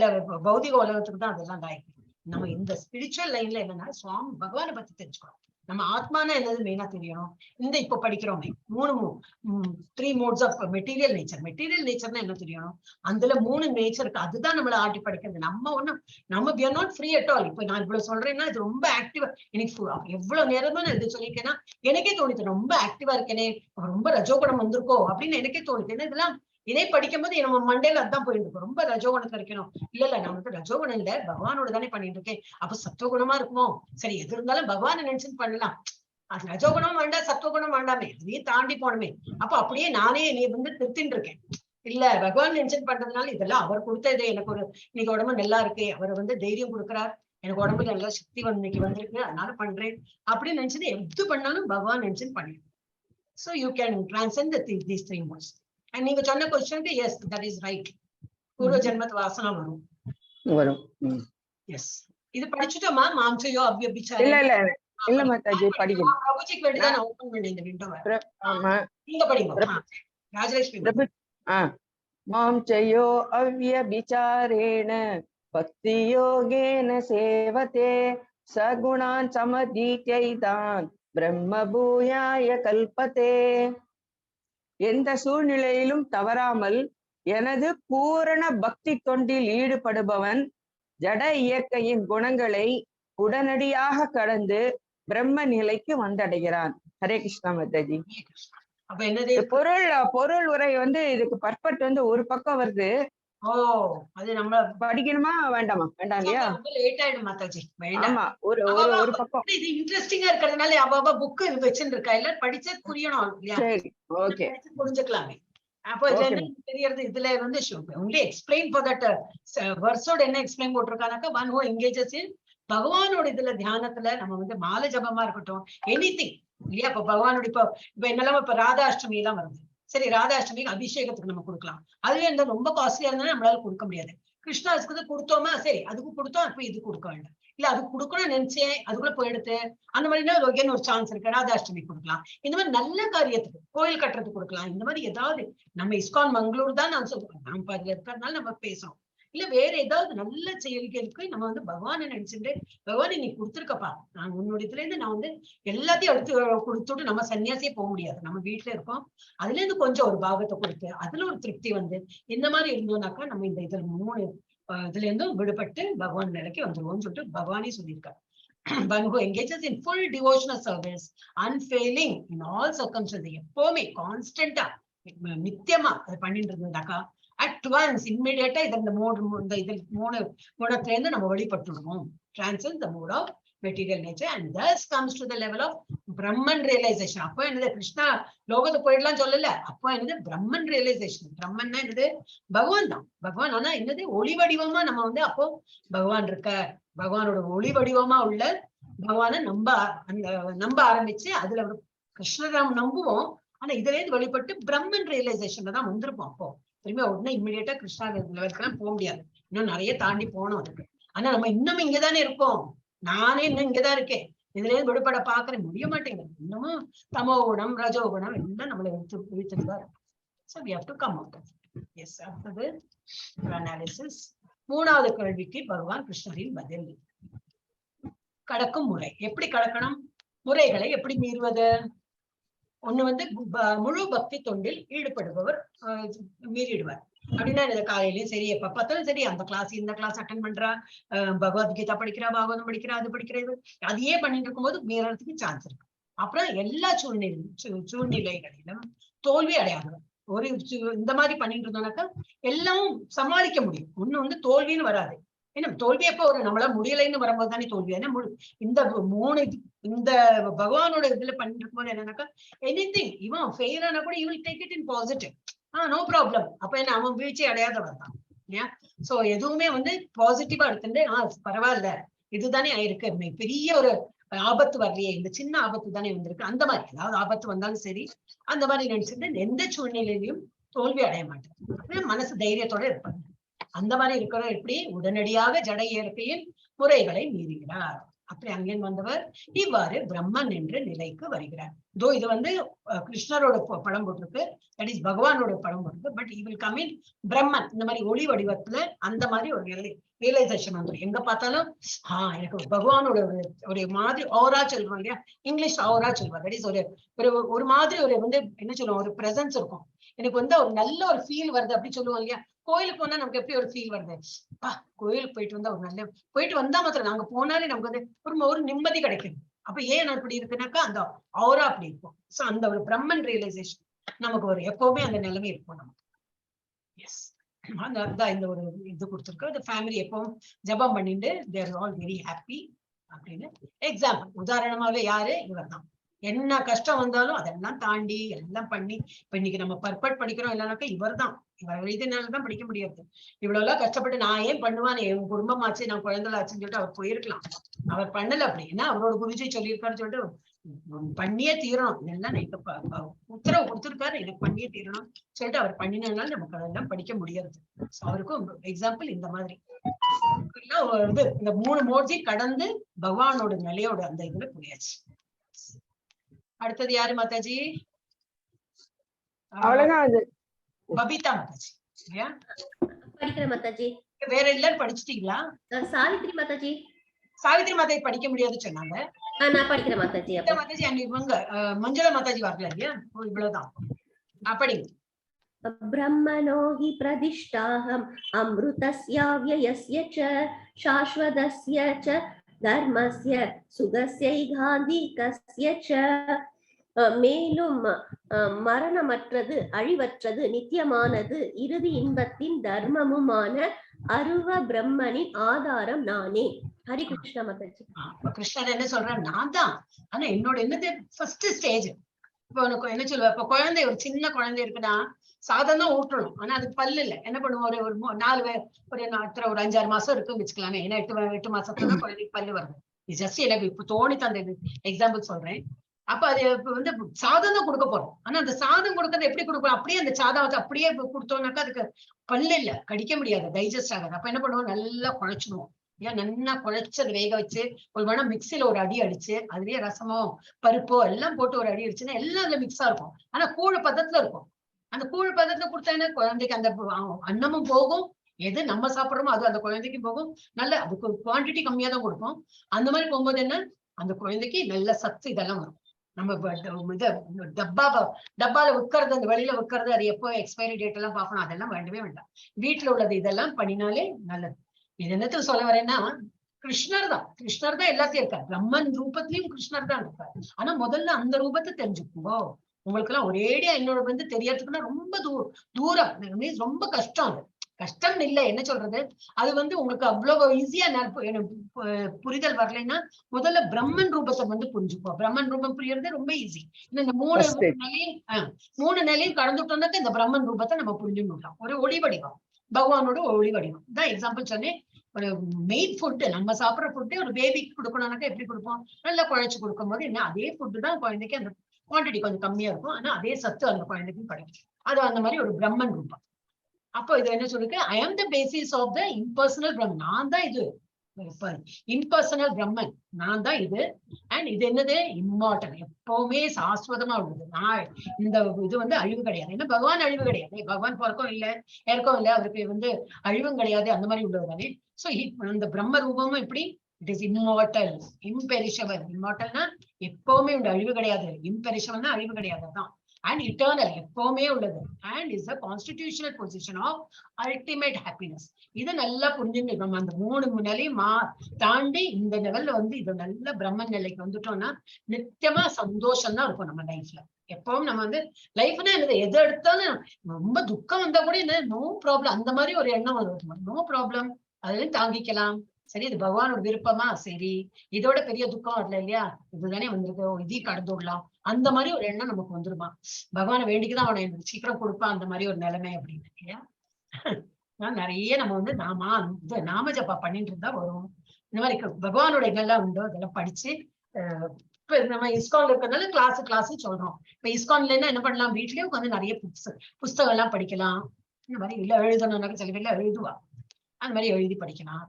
பௌதிக உலகத்துக்கு தான் அதெல்லாம் தாய்க்கு. நம்ம இந்த ஸ்பிரிச்சுவல் லைன்ல என்னன்னா சுவாமி பகவானை பத்தி தெரிஞ்சுக்கணும். நம்ம ஆத்மானா என்னது மெயினா தெரியணும். இந்த இப்ப படிக்கிறோமே 3 modes of material nature. Material நேச்சர்னா என்ன தெரியணும், அதுல 3 நேச்சர் இருக்கு, அதுதான் நம்மள ஆட்டி படிக்கிறது. நம்ம we are not free at all. இப்ப நான் இவ்வளவு சொல்றேன்னா இது ரொம்ப ஆக்டிவா, எனக்கு எவ்வளவு நேரமா நான் இது சொல்லியிருக்கேன்னா எனக்கே தோணுது ரொம்ப ஆக்டிவா இருக்கேனே, ரொம்ப ரஜோகுணம் வந்திருக்கோ அப்படின்னு எனக்கே தோணுது. ஏன்னா இதெல்லாம் இதே படிக்கும் போது நம்ம மண்டையில அதான் போயிட்டு இருக்கும், ரொம்ப ரஜோகுணத்தை இருக்கணும். இல்ல நமக்கு ரஜோகுணம் இல்ல, பகவானோட தானே பண்ணிட்டு இருக்கேன், அப்ப சத்துவகுணமா இருக்குமோ, சரி எது இருந்தாலும் பகவானை நினைச்சுன்னு பண்ணலாம். அது ரஜோகுணம் வேண்டாம், சத்துவகுணம் வேண்டாமே, அதையே தாண்டி போனமே. அப்ப அப்படியே நானே நீ வந்து திருத்தின்னு இருக்கேன். இல்ல பகவான் மென்ஷன் பண்றதுனால இதெல்லாம் அவர் கொடுத்தது, எனக்கு ஒரு இன்னைக்கு உடம்பு நல்லா இருக்கு, அவர் வந்து தைரியம் கொடுக்குறார், எனக்கு உடம்புல நல்ல சக்தி இன்னைக்கு வந்திருக்கு அதனால பண்றேன் அப்படின்னு நினைச்சது எது பண்ணாலும் பகவான் மென்ஷன் பண்ணிடும். So you can transcend these 3 modes. And நீங்க சொன்ன question yes, that is right. பூர்வ ஜென்மத்து வாசனா வரும். எஸ், இது படிச்சுட்டோமா மாம்சயோ அவ்யபிசாரே? இல்ல மாதாஜி படிக்கணும். பிரபுஜிக்கு வேண்டி தான் நான் ஓபன் பண்ணேன் இந்த விண்டோவை. ஆமா நீங்க படிங்க ராஜலட்சுமி. மாம்சயோ அவ்யபிசாரேண பக்தி யோகேன சேவதே சகுணான் சமதீத்யைதான் பிரம்ம பூயாய கல்பதே. எந்த சூழ்நிலையிலும் தவறாமல் எனது பூரண பக்தி தொண்டில் ஈடுபடுபவன் ஜட இயற்கையின் குணங்களை உடனடியாக கடந்து பிரம்ம நிலைக்கு வந்தடைகிறான். ஹரே கிருஷ்ணா மாதாஜி. அப்ப என்னது பொருள் உரை வந்து இதுக்கு பர்பெக்ட் வந்து ஒரு பக்கம் வருது. அது நம்ம படிக்கணுமா வேண்டாமா? வேண்டாம் இல்லையா, லேட் ஆயிடும் மாதாஜி. ஆமா, ஒரு பக்கம் இது இன்ட்ரெஸ்டிங்கா இருக்கிறதுனால அவ புக்கு வச்சுட்டு இருக்கா, இல்ல படிச்சா புரியணும் இல்லையா, புரிஞ்சுக்கலாமே. அப்போ இதுல என்ன தெரியறது, இதுல வந்து only explain for that verse-ஓட என்ன explain போட்டிருக்கானாக்கா, one who engages in பகவானோட இதுல தியானத்துல நம்ம வந்து மாலை ஜபமா இருக்கட்டும், எனிதிங் இல்லையா. இப்ப பகவானோட இப்ப என்னெல்லாம் இப்ப ராதாஷ்டமி எல்லாம் வருது, சரி ராதாஷ்டமிக்கு அபிஷேகத்துக்கு நம்ம கொடுக்கலாம், அதுவே இருந்தா ரொம்ப காஸ்ட்லியா இருந்தாலும் நம்மளால கொடுக்க முடியாது. கிருஷ்ணாஸ்க்கு கொடுத்தோமா, சரி அதுக்கு கொடுத்தோம், அப்ப இது கொடுக்க வேண்டாம், இல்ல அது கொடுக்கணும்னு நினைச்சேன் அதுக்குள்ள போயிடுத்து, அந்த மாதிரினா ஒரு சான்ஸ் இருக்கு, ராதாஷ்டமி கொடுக்கலாம். இந்த மாதிரி நல்ல காரியத்துக்கு கோயில் கட்டுறதுக்கு கொடுக்கலாம். இந்த மாதிரி ஏதாவது நம்ம இஸ்கான் மங்களூர் தான் நான் சொல்றேன், நம்ம அதுல இருக்கிறதுனால நம்ம பேசுறோம். இல்ல வேற ஏதாவது நல்ல செயல்களுக்கு நம்ம வந்து பகவானை நினைச்சுட்டு, பகவான் நீ கொடுத்துருக்கப்பா, நான் உன்னோட இதுல இருந்து நான் வந்து எல்லாத்தையும் எடுத்து கொடுத்துட்டு நம்ம சன்னியாசியே போக முடியாது, நம்ம வீட்டுல இருக்கோம், அதுல இருந்து கொஞ்சம் ஒரு பாகத்தை கொடுத்து அதுல ஒரு திருப்தி வந்து இந்த மாதிரி இருந்தோம்னாக்கா நம்ம இந்த இதுல 3 இதுல இருந்தும் விடுபட்டு பகவான் நிலைக்கு வந்துருவோம்னு சொல்லிட்டு பகவானே சொல்லியிருக்காரு. One who engages in full devotional service, unfailing in all circumstances, எப்பவுமே கான்ஸ்டன்டா நித்தியமா அது பண்ணிட்டு இருந்தாக்கா at once immediately இந்த 3 குணத்துல இருந்து நம்ம வெளிப்பட்டுடுவோம். Transcends the mode of material nature and thus comes to the level of Brahman realisation. அப்போ என்னது, கிருஷ்ணா லோகத்துக்கு போயிடலாம் சொல்லல. அப்போ என்னது, பிரம்மன் ரியலைசேஷன். பிரம்மன்னா என்னது, பகவான் தான். பகவான் ஆனா என்னது, ஒளி வடிவமா நம்ம வந்து அப்போ பகவான் இருக்க, பகவானோட ஒளி வடிவமா உள்ள பகவானை நம்ப ஆரம்பிச்சு அதுல கிருஷ்ணரை நம்புவோம். ஆனா இதுல இருந்து வெளிப்பட்டு பிரம்மன் ரியலைசேஷன்ல தான் வந்திருப்போம். அப்போ திரும்பி உடனே இம்மிடியேட்டா கிருஷ்ணா லெவலுக்கு போக முடியாது, இன்னும் நிறைய தாண்டி போகணும் அதுக்கு. ஆனா நம்ம இன்னும் இங்கதானே இருக்கோம். நானே இன்னும் இங்கதான் இருக்கேன். இதுல இருந்து விடுபட பாக்குறேன், முடிய மாட்டேங்குது. இன்னமும் தமோ குணம் ரஜோ குணம் எல்லாம் நம்மளை விழித்துதான் இருக்கும். So we have to come out of it. Yes, அடுத்தது அனாலிசிஸ். மூணாவது கேள்விக்கு பகவான் கிருஷ்ணரின் பதில். கடக்கும் முறை. எப்படி கடக்கணும், முறைகளை எப்படி மீறுவது? ஒண்ணு வந்து முழு பக்தி தொண்டில் ஈடுபடுபவர் மீறிடுவார். அப்படின்னா இந்த காலையிலயும் சரி, எப்ப பார்த்தாலும் சரி, அந்த கிளாஸ் இந்த கிளாஸ் அட்டன் பண்றா, பகவத்கீதா படிக்கிறா, பாகவதம் படிக்கிறா, அது படிக்கிறது, அதையே பண்ணிட்டு இருக்கும்போது மீறதுக்கு சான்ஸ் இருக்கு. அப்புறம் எல்லா சூழ்நிலைகளிலும் தோல்வி அடையாதவர். ஒரு இந்த மாதிரி பண்ணிட்டு இருந்தோம்னாக்கா எல்லாம் சமாளிக்க முடியும். ஒண்ணு வந்து தோல்வின்னு வராது. ஏன்னா தோல்வி எப்ப ஒரு நம்மளால முடியலைன்னு வரும்போது தானே தோல்வி. ஏன்னா இந்த இந்த பகவானோட இதுல பண்ணிட்டு இருக்கும்போது என்னன்னாக்கா எனிதிங் இவன் ஃபெயில் ஆனா கூட you will take it in positive. No problem. அப்ப என்ன, அவன் வீழ்ச்சி அடையாதவர் தான். ஏன் சோ எதுவுமே வந்து பாசிட்டிவா எடுத்துட்டு பரவாயில்ல இதுதானே ஆயிருக்கு, பெரிய ஒரு ஆபத்து வரலையே, இந்த சின்ன ஆபத்து தானே வந்திருக்கு, அந்த மாதிரி ஏதாவது ஆபத்து வந்தாலும் சரி அந்த மாதிரி நினைச்சிட்டு எந்த சூழ்நிலையிலையும் தோல்வி அடைய மாட்டேன், மனசு தைரியத்தோட இருப்பாங்க. அந்த மாதிரி இருக்கிற எப்படி உடனடியாக ஜட இயற்கையின் முறைகளை மீறுகிறார். அப்படி அங்கேயும் வந்தவர் இவ்வாறு பிரம்மன் என்ற நிலைக்கு வருகிறார். இது வந்து கிருஷ்ணரோட படம் போட்டிருக்கு, தட் இஸ் பகவானோட படம் போட்டிருக்கு. But he will come in பிரம்மன், இந்த மாதிரி ஒளி வடிவத்துல அந்த மாதிரி ஒரு ரியலைசேஷன் வந்துடும். எங்க பார்த்தாலும் எனக்கு பகவானோட ஒரு மாதிரி ஆரா சொல்லுவாங்க இல்லையா, இங்கிலீஷ் ஆரா சொல்லுவாங்க. தட் இஸ் ஒரு மாதிரி ஒரு வந்து என்ன சொல்லுவோம், ஒரு பிரசன்ஸ் இருக்கும். எனக்கு வந்து ஒரு நல்ல ஒரு ஃபீல் வருது அப்படி சொல்லுவோம் இல்லையா. கோயிலுக்கு போனா நமக்கு எப்படி ஒரு ஃபீல் வருது, கோயிலுக்கு போயிட்டு வந்தா ஒரு நல்ல போயிட்டு வந்தா மாத்திரம் நாங்க போனாலே நமக்கு வந்து ஒரு நிம்மதி கிடைக்குது. அப்ப ஏன் அப்படி இருக்குனாக்கா அந்த ஆரா அப்படி இருக்கும். சோ அந்த ஒரு பிரம்மன் ரியலைசேஷன் நமக்கு ஒரு எப்பவுமே அந்த நிலைமை இருக்கும் நமக்கு. எஸ், அதான் இந்த ஒரு இது கொடுத்துருக்கு. அந்த ஃபேமிலி எப்பவும் ஜபம் பண்ணிட்டு தேர் ஆல் வெரி ஹாப்பி அப்படின்னு. எக்ஸாம்பிள் உதாரணமாவே யாரு, இவர் தான். என்ன கஷ்டம் வந்தாலும் அதெல்லாம் தாண்டி எல்லாம் பண்ணி இப்ப இன்னைக்கு நம்ம பர்பட் படிக்கிறோம் இல்லைனாக்கா இவர் தான். இவர் இதனாலதான் படிக்க முடியாது. இவ்வளவு எல்லாம் கஷ்டப்பட்டு நான் ஏன் பண்ணுவான், என் குடும்பம் ஆச்சு, நான் குழந்தைலாச்சுன்னு சொல்லிட்டு அவர் போயிருக்கலாம். அவர் பண்ணல. அப்படின்னா அவரோட குருஜி சொல்லியிருக்காருன்னு சொல்லிட்டு பண்ணியே தீரணும், இதெல்லாம் உத்தரவு கொடுத்திருக்காரு, எனக்கு பண்ணியே தீரணும் சொல்லிட்டு அவர் பண்ணினதுனால நமக்கு அதெல்லாம் படிக்க முடியாது. அவருக்கும் எக்ஸாம்பிள் இந்த மாதிரி இது இந்த 3 மோட்சி கடந்து பகவானோட நிலையோட அந்த இதுல புரியாச்சு. அடுத்தது யாரு மாதாஜி? அவ்வளவுதான். பபிதா மாதாஜி படிக்கிறேன் மாதாஜி. வேற எல்லாரும் படிச்சிட்டீங்களா? சாவித்ரி மாதாஜி. சாவித்ரி மாதாஜி படிக்க முடியாதுன்னு சொன்னாங்க. நான் படிக்கிறேன் மாதாஜி. மாதாஜி அங்க இவங்க மஞ்சளா மாதாஜி வரல இல்லையா, இவ்வளவுதான் படிங்க. ब्रह्मणो हि प्रतिष्ठाहम् अमृतस्याव्ययस्य च शाश्वतस्य च धर्मस्य सुगस्यैகாந்திகஸ்ய च மேலும் மரணமற்றது அழிவற்றது நித்தியமானது இறுதி இன்பத்தின் தர்மமுமான அருவ பிரம்மனின் ஆதாரம் நானே. ஹரி கிருஷ்ண மாதாஜி. கிருஷ்ணன் என்ன சொல்றேன், நான் தான். ஆனா என்னோட என்னது ஃபர்ஸ்ட் ஸ்டேஜ். இப்ப உனக்கு என்ன சொல்லுவ, இப்ப குழந்தை ஒரு சின்ன குழந்தை இருக்குன்னா சாதம் தான் ஊட்டணும். ஆனா அதுக்கு பல்லு இல்லை. என்ன பண்ணுவோம், ஒரு 4 ஒரு 5-6 மாசம் இருக்குன்னு வச்சுக்கலாமே. ஏன்னா 8 மாசத்துல தான் குழந்தைக்கு பல்லு வருது. இது ஜஸ்ட் எனக்கு இப்ப தோணி தந்த எக்ஸாம்பிள் சொல்றேன். அப்ப அது இப்ப வந்து சாதம் தான் கொடுக்க போறோம். ஆனா அந்த சாதம் கொடுக்கறது எப்படி கொடுக்கணும், அப்படியே அந்த சாதம் அப்படியே கொடுத்தோம்னாக்கா அதுக்கு பல்லு இல்ல, கடிக்க முடியாது, டைஜஸ்ட் ஆகாது. அப்ப என்ன பண்ணுவோம், நல்லா குழைச்சிடுவோம். ஏன் நல்லா குழைச்சு அதை வேக வச்சு ஒரு வேணா மிக்சியில ஒரு அடி அடிச்சு அதுலயே ரசமோ பருப்போ எல்லாம் போட்டு ஒரு அடி அடிச்சுன்னா எல்லாம் அதுல மிக்ஸா இருக்கும். ஆனா கூழ் பதத்துல இருக்கும். அந்த கூழ் பதத்துல கொடுத்தாங்கன்னா குழந்தைக்கு அந்த அன்னமும் போகும், எது நம்ம சாப்பிடுறோமோ அது அந்த குழந்தைக்கு போகும். நல்ல அதுக்கு குவான்டிட்டி கம்மியா தான் கொடுக்கும். அந்த மாதிரி போகும்போது என்ன, அந்த குழந்தைக்கு நல்ல சத்து இதெல்லாம் வரும். நம்ம இத டப்பால விற்கிறது, அந்த வெளியில விற்கிறது, அது எப்போ எக்ஸ்பைரி டேட் எல்லாம் பார்க்கணும், அதெல்லாம் வேண்டவே வேண்டாம். வீட்டுல உள்ளது இதெல்லாம் பண்ணினாலே நல்லது. இது என்னத்துக்கு சொல்ல வரேன்னா, கிருஷ்ணர் தான் எல்லாத்தையும் இருக்காரு. பிரம்மன் ரூபத்திலயும் கிருஷ்ணர் தான் இருக்காரு. ஆனா முதல்ல அந்த ரூபத்தை தெரிஞ்சுக்குங்கோ. உங்களுக்கு எல்லாம் ஒரேடியா என்னோட வந்து தெரியறதுக்குன்னா ரொம்ப தூரம், மீன்ஸ் ரொம்ப கஷ்டம். அது கஷ்டம் இல்லை, என்ன சொல்றது, அது வந்து உங்களுக்கு அவ்வளவு ஈஸியா புரிதல் வரலைன்னா முதல்ல பிரம்மன் ரூபத்தை புரிஞ்சுப்போம். பிரம்மன் ரூபம் புரியறது ரொம்ப ஈஸி. இந்த மூணு நிலையும் கடந்துட்டோம்னாக்க இந்த பிரம்மன் ரூபத்தை நம்ம புரிஞ்சுட்டோம். ஒரு ஒளி வடிவம், பகவானோட ஒளி வடிவம் தான். எக்ஸாம்பிள் சொன்னேன், ஒரு மெயின் ஃபுட்டு, நம்ம சாப்பிட்ற ஃபுட்டு ஒரு பேபிக்கு கொடுக்கணும்னாக்கா எப்படி கொடுப்போம், நல்லா குழைச்சு கொடுக்கும் போது என்ன அதே ஃபுட்டு தான் குழந்தைக்கு அந்த குவான்டிட்டி கொஞ்சம் கம்மியா இருக்கும், ஆனா அதே சத்து அந்த குழந்தைக்கும் கிடைக்கும். அது அந்த மாதிரி ஒரு பிரம்மன் ரூபம். அப்போ இது என்ன சொல்லிருக்கு, I am the basis of the impersonal Brahman. நான் தான் இது இம்பர்சனல் பிரம்மன், நான் தான் இது. அண்ட் இது என்னது, இம்மார்டல், எப்பவுமே சாஸ்வதமா உள்ளது. நான் இந்த இது அழிவு கிடையாது. ஏன்னா பகவான் அழிவு கிடையாது, பகவான் பிறக்கும் இல்லை இறக்கம் இல்லை, அவருக்கு அழிவும் கிடையாது, அந்த மாதிரி உள்ளது தானே. சோ அந்த பிரம்ம ரூபமும் இப்படி இட் இஸ் இம்மார்டல், இம்பெரிஷபிள். இம்மார்டல்னா எப்பவுமே உண்டு, அழிவு கிடையாது. இம்பெரிஷபிள்னா அழிவு கிடையாது, அதான். And eternal, எப்பவுமே உள்ளது. And is a constitutional position of ultimate happiness. இது நல்லா புரிஞ்சுங்க. நம்ம அந்த 3 நிலையும் தாண்டி இந்த லெவல்ல இது நல்ல பிரம்மன் நிலைக்கு வந்துட்டோம்னா நித்தியமா சந்தோஷம் தான் இருக்கும் நம்ம லைஃப்ல. எப்பவும் நம்ம லைஃப்னா என்னது, எது எடுத்தாலும் ரொம்ப துக்கம் வந்தா கூட என்ன, நோ ப்ராப்ளம், அந்த மாதிரி ஒரு எண்ணம் வரும். நோ ப்ராப்ளம், அதுலயும் தாங்கிக்கலாம். சரி, இது பகவானோட விருப்பமா, சரி இதோட பெரிய துக்கம் வரல இல்லையா, இதுதானே வந்திருக்கு, இதையும் கடந்து விடலாம், அந்த மாதிரி ஒரு எண்ணம் நமக்கு வந்துருமா. பகவானை வேண்டிக்குதான் அவனை எனக்கு சீக்கிரம் கொடுப்பான், அந்த மாதிரி ஒரு நிலைமை அப்படின்னு இல்லையா. நிறைய நம்ம நாம ஜப்பா பண்ணிட்டு இருந்தா வரும். இந்த மாதிரி பகவானோட இதெல்லாம் உண்டோ அதெல்லாம் படிச்சு இப்ப நம்ம இஸ்கான்ல இருக்கிறதுனால கிளாஸ் சொல்றோம். இப்ப இஸ்கான்ல என்ன பண்ணலாம், வீட்லயே உட்காந்து நிறைய புஸ்தகம் எல்லாம் படிக்கலாம். இந்த மாதிரி இல்ல எழுதணும்னாக்க சில பேர்ல எழுதுவா, அந்த மாதிரி எழுதி படிக்கலாம்.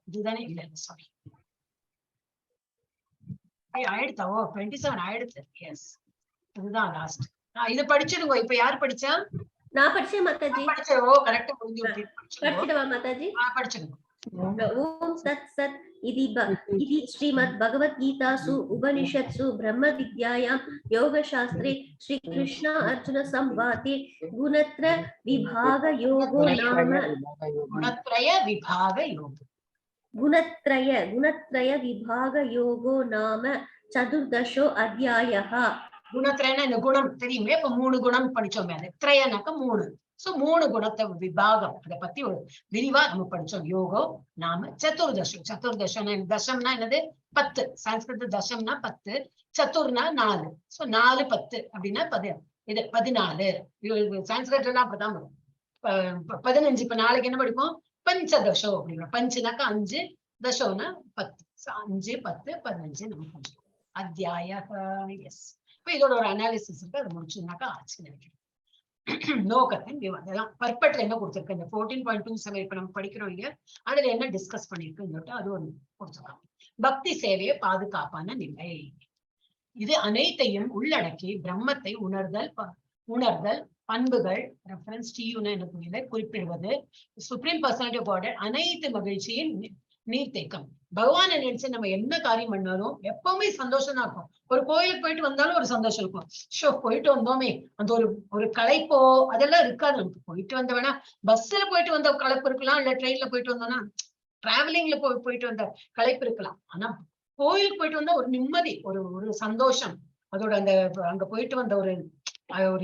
இதுதானே இல்ல சாரி ஆயிடுத்தா, 27 ஆயிடுச்சு. எஸ், இதுதான் லாஸ்ட். இது படிச்சிடுங்க. இப்ப யார் படிச்சா? நான் படிச்சேன் மாதாஜி. படிச்சேன். ஓ கரெக்ட்டா புரிஞ்சு. படிச்சிடுவா மாதாஜி. படிச்சிடுங்க. ஓம் தத் சத் इति श्रीमद् भगवद्गीतासु उपनिषत्सु ब्रह्म विद्यायां योगशास्त्रे श्री कृष्ण अर्जुन संवादे गुणत्रय विभाग योगो नाम गुणत्रय विभाग योगो नाम चतुर्दशो अध्यायः. குணத்திரயனா இந்த குணம் தெரியுமே, இப்ப 3 குணம் படிச்சோமே, அது திரயனாக்க 3. சோ 3 குணத்தை விபாகம் அதை பத்தி ஒரு விரிவா நம்ம படிச்சோம். யோகோ நாம சதுர்தசம். சதுர்தசம் தசம்னா என்னது, 10. சான்ஸ்கிருத தசம்னா 10, சதுர்னா 4. சோ 4 10 அப்படின்னா 14. சான்ஸ்கிருத்லாம் அப்படிதான் வரும். 15. இப்ப நாளைக்கு என்ன படிப்போம், பஞ்சதசோ அப்படின்னா, பஞ்சுனாக்கா 5, தசோனா 10. 5 10 15 நம்ம படிச்சோம் அத்தியாய. எஸ், இப்ப இதோட ஒரு அனாலிசிஸ் இருக்கு, அதை முடிச்சுனாக்கா ஆச்சு நினைக்கிறேன். நோக்கத்தின் விவாதம் பர்பட்ல என்ன கொடுத்திருக்கு, இந்த 14.27 இப்ப நம்ம படிக்கிறோம் இல்லையா, அதுல என்ன டிஸ்கஸ் பண்ணிருக்குன்னு சொல்லிட்டு அது ஒரு கொடுத்துருக்காங்க. பக்தி சேவையை பாதுகாப்பான நிலை, இது அனைத்தையும் உள்ளடக்கி பிரம்மத்தை உணர்தல் பண்புகள் ரெஃபரன்ஸ் டியூன்னு குறிப்பிடுவது சுப்ரீம் பர்சனாலிட்டி ஆஃப் காட், அனைத்து மகிழ்ச்சியின் நீர்த்தேக்கம். பகவானை நினைச்சு நம்ம என்ன காரியம் பண்ணாலும் எப்பவுமே சந்தோஷம் தான் இருக்கும். ஒரு கோயிலுக்கு போயிட்டு வந்தாலும் ஒரு சந்தோஷம் இருக்கும். ஷோ போயிட்டு வந்தோமே, அந்த ஒரு களைப்போ அதெல்லாம் இருக்காது நமக்கு. போயிட்டு வந்த வேணா பஸ்ல போயிட்டு வந்த களைப்பு இருக்கலாம், இல்ல ட்ரெயின்ல போயிட்டு வந்தோம்னா டிராவலிங்ல போயிட்டு வந்த களைப்பு இருக்கலாம். ஆனா கோயிலுக்கு போயிட்டு வந்தா ஒரு நிம்மதி, ஒரு சந்தோஷம், அதோட அங்க போயிட்டு வந்த ஒரு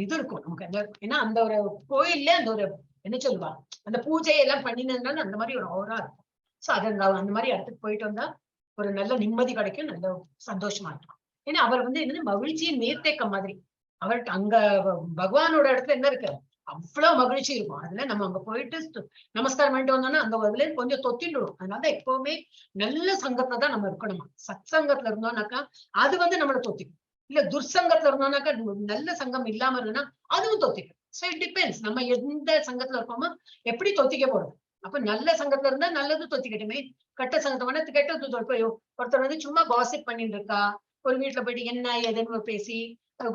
இது இருக்கும் நமக்கு. ஏன்னா அந்த ஒரு கோயில்ல அந்த ஒரு என்ன சொல்லுவா, அந்த பூஜையெல்லாம் பண்ணினதுனால அந்த மாதிரி ஒரு ஓரா இருக்கும். சோ அந்த மாதிரி இடத்துக்கு போயிட்டு வந்தா ஒரு நல்ல நிம்மதி கிடைக்கும், நல்ல சந்தோஷமா இருக்கும். ஏன்னா அவர் என்னது மகிழ்ச்சியின் நீர்த்தேக்கம் மாதிரி. அவர்கிட்ட அங்க பகவானோட இடத்துல என்ன இருக்கு, அவ்வளவு மகிழ்ச்சி இருக்கும். அதுல நம்ம அங்க போயிட்டு நமஸ்காரம் பண்ணிட்டு வந்தோம்னா அந்த அதுல கொஞ்சம் தொத்திடுடும். அதனால எப்பவுமே நல்ல சங்கத்துல தான் நம்ம இருக்கணுமா. சத் சங்கத்துல இருந்தோம்னாக்கா அது நம்மளை தொத்திக்கும். இல்ல துர்சங்கத்துல இருந்தோம்னாக்கா, நல்ல சங்கம் இல்லாம இருந்ததுன்னா அதுவும் தொத்திக்கும். சோ இட் டிபெண்ட்ஸ், நம்ம எந்த சங்கத்துல இருக்கோமோ எப்படி தொத்திக்க போறோம். அப்ப நல்ல சங்கத்துல இருந்தா நல்லது தொத்திக்கட்டுமே, கெட்ட சங்கத்தை வேணா கெட்டது தொற்பையோ. ஒருத்தர் சும்மா காசிப் பண்ணிட்டு இருக்கா, ஒரு வீட்டுல போயிட்டு என்ன ஏதுன்னு பேசி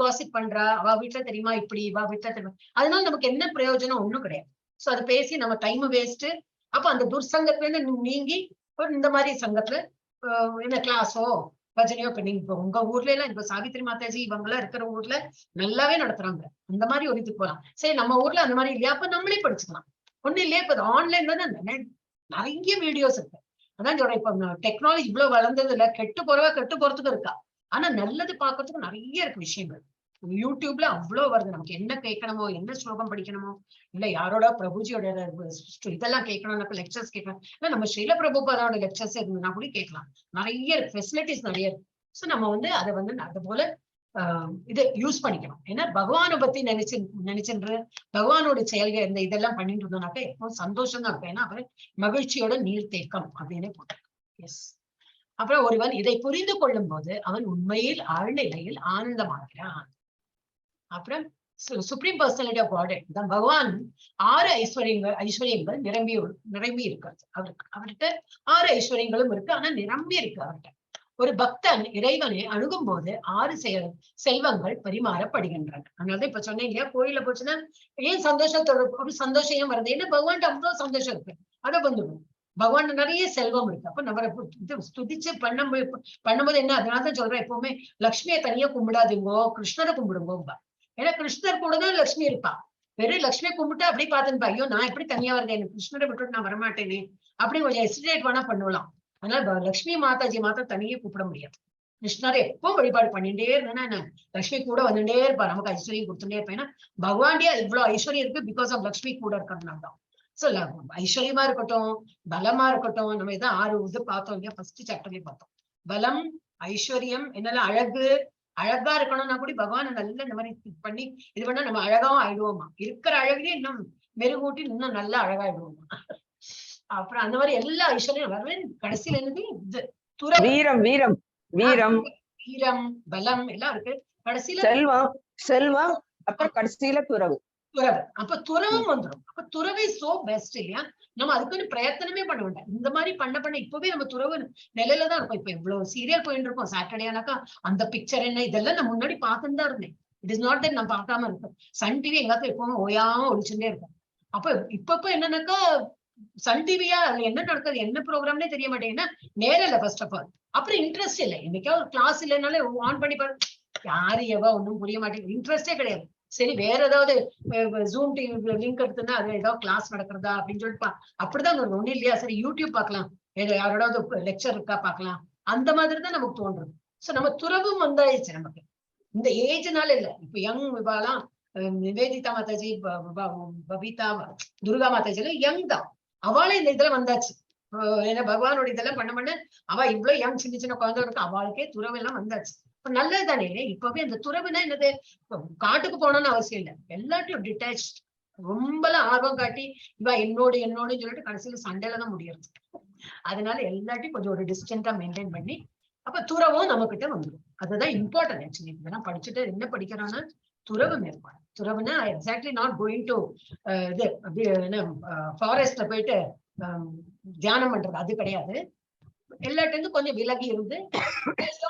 காசிப் பண்றா, அவ வீட்டுல தெரியுமா இப்படி, இவ வீட்டுல தெரியுமா, அதனால நமக்கு என்ன பிரயோஜனம், ஒண்ணும் கிடையாது. சோ அதை பேசி நம்ம டைம் வேஸ்ட். அப்ப அந்த துர்சங்கத்துல இருந்து நீங்கி இந்த மாதிரி சங்கத்துல என்ன கிளாஸோ பஜனையோ இப்ப நீங்க இப்ப உங்க ஊர்ல எல்லாம் இப்ப சாவித்திரி மாதாஜி இவங்க எல்லாம் இருக்கிற ஊர்ல நல்லாவே நடத்துறாங்க. அந்த மாதிரி ஒரு இதுக்கு போகலாம். சரி, நம்ம ஊர்ல அந்த மாதிரி இல்லையா, அப்ப நம்மளே படிச்சுக்கலாம். ஒண்ணு இல்லையா, இப்ப ஆன்லைன் தானே நிறைய வீடியோஸ் இருக்கு. அதான் சொல்றேன், இப்ப டெக்னாலஜி இவ்வளவு வளர்ந்தது இல்ல, கெட்டு போறதுக்கு இருக்கா. ஆனா நல்லது பாக்குறதுக்கு நிறைய இருக்கு விஷயங்கள். யூடியூப்ல அவ்வளவு வருது. நமக்கு என்ன கேட்கணுமோ, என்ன ஸ்லோகம் படிக்கணுமோ, இல்ல யாரோட பிரபுஜியோட இதெல்லாம் கேட்கணும், லெக்சர்ஸ் கேட்கணும், இல்ல நம்ம ஸ்ரீல பிரபுபாதோட லெக்சர்ஸ் இருந்ததுன்னா கூட கேட்கலாம். நிறைய ஃபெசிலிட்டிஸ் நிறைய இருக்கு. சோ நம்ம வந்து அதை வந்து அது போல இது யூஸ் பண்ணிக்கணும். ஏன்னா பகவானை பத்தி நினைச்சுன்று பகவானோட செயல்கள் இந்த இதெல்லாம் பண்ணிட்டு இருந்தோம்னாக்கா எப்பவும் சந்தோஷம் தான் இருக்கும். ஏன்னா அப்புறம் மகிழ்ச்சியோட நீர் தேக்கம் அப்படின்னு போட்டாங்க. எஸ். அப்புறம் ஒருவன் இதை புரிந்து கொள்ளும் போது அவன் உண்மையில் ஆழ்நிலையில் ஆனந்தமாகிறான். அப்புறம் சுப்ரீம் பர்சனாலிட்டி ஆஃப் காட் தான் பகவான் 6 ஐஸ்வர்யங்கள் நிரம்பி இருக்கிறது. அவர்கிட்ட 6 ஐஸ்வர்யங்களும் இருக்கு. ஆனா நிரம்பி இருக்கு அவர்கிட்ட. ஒரு பக்தன் இறைவனை அணுகும் போது 6 செல்வங்கள் பரிமாறப்படுகின்றன. அதனாலதான் இப்ப சொன்னேன் இல்லையா, கோயில போச்சுன்னா ஏன் சந்தோஷத்தோட ஒரு சந்தோஷம் ஏன் வருது? ஏன்னா பகவான் அவ்வளவு சந்தோஷம் இருக்கு. அதை வந்துடும். பகவான் நிறைய செல்வம் இருக்கு. அப்ப நம்ம ஸ்துதிச்சு பண்ணும்போது என்ன, அதனாலதான் சொல்றேன், எப்பவுமே லட்சுமியை தனியா கும்பிடாதீங்கோ, கிருஷ்ணரை கும்பிடுங்கோம்பா. ஏன்னா கிருஷ்ணர் கூட தான் லட்சுமி இருப்பா. வெறும் லட்சுமியை கும்பிட்டு அப்படி பாத்துப்பா, ஐயோ நான் எப்படி தனியா வருது, எனக்கு கிருஷ்ணரை விட்டுட்டு நான் வரமாட்டேனே அப்படி கொஞ்சம் எஸ்டிடேட் வேணா பண்ணலாம். அதனால லட்சுமி மாதாஜி மாத்திரம் தனியே கூப்பிட முடியாது. கிருஷ்ணரை எப்போ வழிபாடு பண்ணிட்டே இருந்தேன்னா என்ன, லட்சுமி கூட வந்துட்டே இருப்பா, நமக்கு ஐஸ்வர்யம் கொடுத்துட்டே இருப்பேன். ஏன்னா பகவான்டே இவ்வளவு ஐஸ்வர்யம் இருக்கு பிகாஸ் ஆஃப் லட்சுமி கூட இருக்கிறதுனால தான். சோ ஐஸ்வர்யமா இருக்கட்டும், பலமா இருக்கட்டும், நம்ம இதான் 6 இது பார்த்தோம் இல்லையா, ஃபர்ஸ்ட் சாப்டர்லயே பார்த்தோம். பலம், ஐஸ்வர்யம், என்னெல்லாம் அழகா இருக்கணும்னா கூட பகவானை நல்ல இந்த மாதிரி பண்ணி இது பண்ணா நம்ம அழகாவும் ஆயிடுவோமா, இருக்கிற அழகுலயே இன்னும் மெருகூட்டி இன்னும் நல்லா அழகாயிடுவோமா. அப்புறம் அந்த மாதிரி எல்லா ஐஸ்வர்யம் வரவேன். கடைசியில என்னது, இது வீரம் வீரம் வீரம் வீரம் பலம் எல்லாம் இருக்கு. கடைசியில செல்வம் அப்புறம் கடைசியில துறவு. அப்ப துறவும் வந்துடும். அப்ப துறவே சோ பெஸ்ட் இல்லையா. நம்ம அதுக்குன்னு பிரயத்தனமே பண்ண வேண்டாம். இந்த மாதிரி பண்ண இப்பவே நம்ம துறவு நிலையில தான் இருக்கும். இப்ப இவ்வளவு சீரியல் போயிட்டு இருக்கோம். சாட்டர்டே ஆனாக்கா அந்த பிக்சர் என்ன இதெல்லாம் நான் முன்னாடி பார்த்துட்டு தான் இருந்தேன். இட் இஸ் நாட் தட் நான் பார்க்காம இருக்கேன். சன் டிவி எங்காச்சும் எப்பவும் ஓயாம ஒழிச்சுட்டே இருக்கும். அப்ப இப்ப என்னன்னாக்கா சன் டிவியா அதுல என்ன நடக்குது, என்ன ப்ரோக்ராம்னே தெரிய மாட்டேங்குன்னா நேரம் இல்ல ஃபர்ஸ்ட் ஆஃப் ஆல். அப்புறம் இன்ட்ரெஸ்ட் இல்லை. என்னைக்கா ஒரு கிளாஸ் இல்லைனாலே ஆன் பண்ணி பாரு, யாரு எவா ஒன்னும் புரிய மாட்டேங்குது, இன்ட்ரெஸ்டே கிடையாது. சரி வேற ஏதாவது ஜூம் டிவி லிங்க் எடுத்துன்னா அது ஏதாவது கிளாஸ் நடக்கிறதா அப்படின்னு சொல்லிட்டு அப்படிதான் ஒண்ணு இல்லையா, சரி யூடியூப் பார்க்கலாம், யாரோட லெக்சர் இருக்கா பார்க்கலாம், அந்த மாதிரி தான் நமக்கு தோன்றுது. சோ நம்ம துறவும் வந்தாயிடுச்சு நமக்கு. இந்த ஏஜ்னால இல்ல. இப்ப யங் விபாலாம் நிவேதிதா மாதாஜி, பபிதா, துர்கா மாதாஜி எல்லாம் யங் தான். அவளே இந்த இதுல வந்தாச்சு. ஏன்னா பகவானோட இதெல்லாம் பண்ண அவ இவ்வளவு யங் சின்ன குழந்தை இருக்கு, அவளுக்கே துறவு எல்லாம் வந்தாச்சு. இப்ப நல்லது தானே. இப்பவே அந்த துறவுனா என்னது, காட்டுக்கு போனோம்னு அவசியம் இல்லை. எல்லாத்தையும் டிட்டாச் ரொம்பலாம் ஆர்வம் காட்டி இவ என்னோடுன்னு சொல்லிட்டு கடைசியில சண்டையில தான் முடியாது. அதனால எல்லாத்தையும் கொஞ்சம் ஒரு டிஸ்டன்ஸா மெயின்டைன் பண்ணி அப்ப துறவும் நம்ம கிட்ட வந்துடும். அதுதான் இம்பார்ட்டன்ட். ஆக்சுவலி இதெல்லாம் படிச்சுட்டு என்ன படிக்கிறோம்னா துறவு மேற்பாடு. துறவுனா எக்ஸாக்ட்லி நாட் கோயிங் டு இது ஃபாரஸ்ட்ல போயிட்டு தியானம் பண்றது, அது கிடையாது. எல்லாட்டு கொஞ்சம் விலகி இருந்து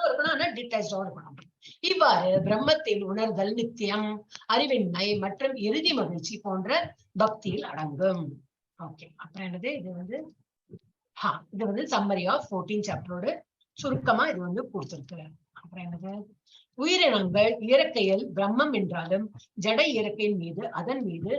இருக்கணும், ஆனா டிட்டாச்சா இருக்கணும். இவ்வாறு பிரம்மத்தில் உணர்தல் நித்தியம், அறிவின்மை மற்றும் இறுதி மகிழ்ச்சி போன்ற பக்தியில் அடங்கும். ஓகே, அப்புறம் என்னது, இது வந்து சம்மரி ஆஃப் 14 சாப்டரோட சுருக்கமா இது வந்து கொடுத்திருக்கு. அப்புறம் என்னது, உயிரினங்கள் இயற்கையில் பிரம்மம் என்றாலும் ஜட இயற்கையின் மீது அதன் மீது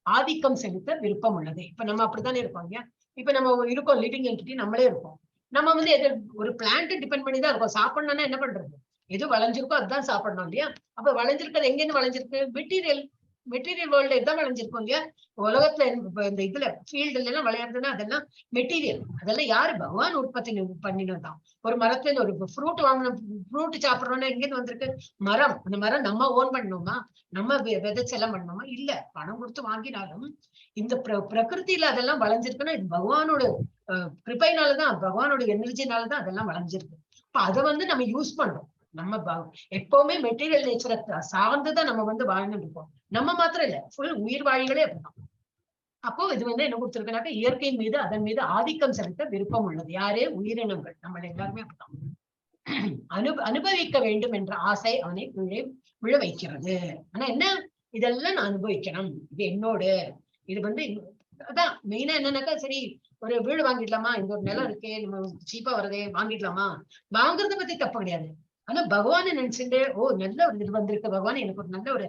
ஆதிக்கம் செலுத்த விருப்பம் உள்ளது. இப்ப நம்ம அப்படித்தானே இருக்கோம் இல்லையா. இப்ப நம்ம இருக்கோம் லிவிங் என்டிட்டி, நம்மளே இருக்கோம். நம்ம வந்து ஒரு பிளான்ட் டிபெண்ட் பண்ணி தான் இருக்கோம். சாப்பிடணும்னா என்ன பண்றது, எது வளைஞ்சிருக்கோ அதுதான் சாப்பிடணும் இல்லையா. அப்ப வளைஞ்சிருக்கிறது எங்க இருந்து வளைஞ்சிருக்கு, மெட்டீரியல் வேர்ல்டு இதுதான் வளைஞ்சிருக்கும் இல்லையா. உலகத்துல இந்த இதுல ஃபீல்டுல எல்லாம் விளையாடுறதுன்னா அதெல்லாம் மெட்டீரியல். அதெல்லாம் யாரு, பகவான் உற்பத்தி பண்ணினதுதான். ஒரு மரத்துல இருந்து ஒரு ஃப்ரூட் வாங்கணும், ஃப்ரூட் சாப்பிடணும்னா எங்கேருந்து வந்திருக்கு, மரம். அந்த மரம் நம்ம ஓன் பண்ணணுமா, நம்ம விதைச்செல்லாம் பண்ணணுமா, இல்ல. பணம் கொடுத்து வாங்கினாலும் இந்த பிரகிருதியில அதெல்லாம் வளைஞ்சிருக்குன்னா இது பகவானோட கிருபைனாலதான், பகவானோட எனர்ஜினாலதான் அதெல்லாம் வளைஞ்சிருக்கு. இப்ப அதை வந்து நம்ம யூஸ் பண்றோம். நம்ம எப்பவுமே மெட்டீரியல் நேச்சரை சார்ந்துதான் நம்ம வந்து வாழ்ந்துட்டு இருக்கோம். நம்ம மாத்திரம் இல்ல, ஃபுல் உயிர் வாழிகளே அப்படிதான். அப்போ இது வந்து என்ன கொடுத்திருக்குனாக்க இயற்கையின் மீது அதன் மீது ஆதிக்கம் செலுத்த விருப்பம் உள்ளது. யாரே, உயிரினங்கள், நம்ம எல்லாருமே அப்படிதான். அனுபவிக்க வேண்டும் என்ற ஆசை அவனை விழ வைக்கிறது. ஆனா என்ன, இதெல்லாம் நான் அனுபவிக்கணும், இது என்னோட, இது வந்து அதான் மெயினா என்னன்னாக்கா, சரி ஒரு வீடு வாங்கிடலாமா, இந்த ஒரு நிலம் இருக்கே, நம்ம சீப்பா வருதே வாங்கிடலாமா, வாங்குறத பத்தி தப்பு கிடையாது. ஆனா பகவானை நினைச்சுட்டு, ஓ நல்ல ஒரு இது வந்திருக்கு, பகவான் எனக்கு ஒரு நல்ல ஒரு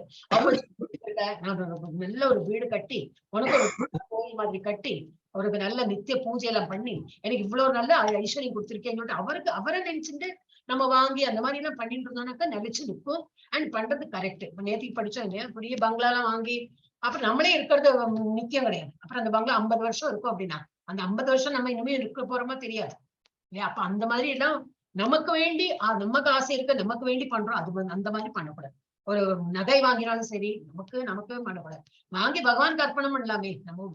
நல்ல ஒரு வீடு கட்டி, உனக்கு ஒரு கோயில் மாதிரி கட்டி அவருக்கு நல்ல நித்திய பூஜை எல்லாம் பண்ணி எனக்கு இவ்வளவு நல்ல ஐஸ்வர்யம் கொடுத்துருக்கேன்னு அவரை நினைச்சுட்டு நம்ம வாங்கி அந்த மாதிரி எல்லாம் பண்ணிட்டு இருந்தோம்னாக்கா நினைச்சு நிற்கும் அண்ட் பண்றது கரெக்ட். இப்ப நேற்றுக்கு படிச்சோம் இல்லையா, பெரிய பங்களா எல்லாம் வாங்கி அப்புறம் நம்மளே இருக்கிறது நித்தியம் கிடையாது. அப்புறம் அந்த பங்களா 50 வருஷம் இருக்கும் அப்படின்னா அந்த 50 வருஷம் நம்ம இனிமே இருக்க போறோமா தெரியாது இல்லையா. அப்ப அந்த மாதிரி எல்லாம் நமக்கு வேண்டி நமக்கு ஆசை இருக்கு, நமக்கு வேண்டி பண்றோம், அது அந்த மாதிரி பண்ணக்கூடாது. ஒரு நகை வாங்கினாலும் சரி நமக்கு பண்ணக்கூடாது. வாங்கி பகவானுக்கு அர்ப்பணம் பண்ணலாமே. நம்ம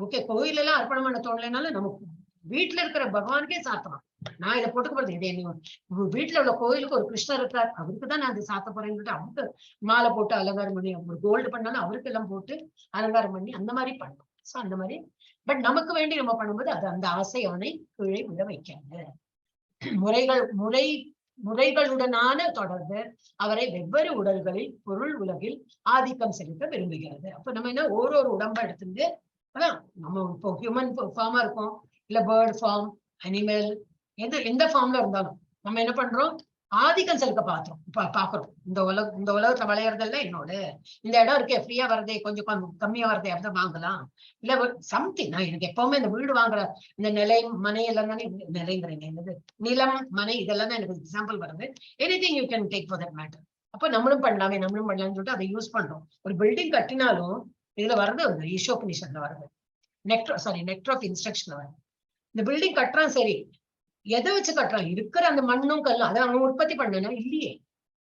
ஓகே கோயில் எல்லாம் அர்ப்பணம் பண்ண தோணலைனாலும் நமக்கு வீட்டுல இருக்கிற பகவானுக்கே சாத்தலாம். நான் இதை போட்டுக்க போறது இதே வீட்டுல உள்ள கோயிலுக்கு ஒரு கிருஷ்ணர் இருக்கார், அவருக்கு தான் நான் அதை சாத்த போறேன்னு சொல்லிட்டு அவருக்கு மாலை போட்டு அலங்காரம் பண்ணி, ஒரு கோல்டு பண்ணாலும் அவருக்கு எல்லாம் போட்டு அலங்காரம் பண்ணி அந்த மாதிரி பண்ணணும். சோ அந்த மாதிரி பட் நமக்கு வேண்டி நம்ம பண்ணும்போது அது அந்த ஆசை அவனை கீழே விழ வைக்காது. முறைகளுடனான தொடர்பு அவரை வெவ்வேறு உடல்களில் பொருள் உலகில் ஆதிக்கம் செலுத்த விரும்புகிறது. அப்ப நம்ம என்ன ஒரு உடம்பை எடுத்துட்டு அதான் நம்ம இப்போ ஹியூமன் ஃபார்மா இருக்கோம், இல்ல பேர்ட் ஃபார்ம், அனிமல், எந்த ஃபார்ம்ல இருந்தாலும் நம்ம என்ன பண்றோம், ஆதிக்கம் செலுத்த பாக்குறோம். இந்த உலகத்துல விளையறதெல்லாம் என்னோட இந்த இடம் இருக்கே ஃப்ரீயா வருதே, கொஞ்சம் கம்மியா வருதே, அப்படிதான் வாங்கலாம். இல்ல சம்திங் நான் எனக்கு எப்பவுமே இந்த வீடு வாங்குற இந்த மனை எல்லாம் தானே நிலைங்கிறீங்க, என்னது நிலம் மனை இதெல்லாம் தான் எனக்கு எக்ஸாம்பிள் வருது. Anything you can take for that matter. அப்ப நம்மளும் பண்ணலாம்னு சொல்லிட்டு அதை யூஸ் பண்றோம். ஒரு பில்டிங் கட்டினாலும் இதுல வருது ஒரு ஈஷோபனிஷன்ல வருது, நெக்டர் ஆஃப் இன்ஸ்ட்ரக்ஷன்ல வருது. இந்த பில்டிங் கட்டுறான், சரி எதை வச்சு கட்டுறான், இருக்கிற அந்த மண்ணும் கல்லும் அதை அவன் உற்பத்தி பண்ணனா இல்லையே,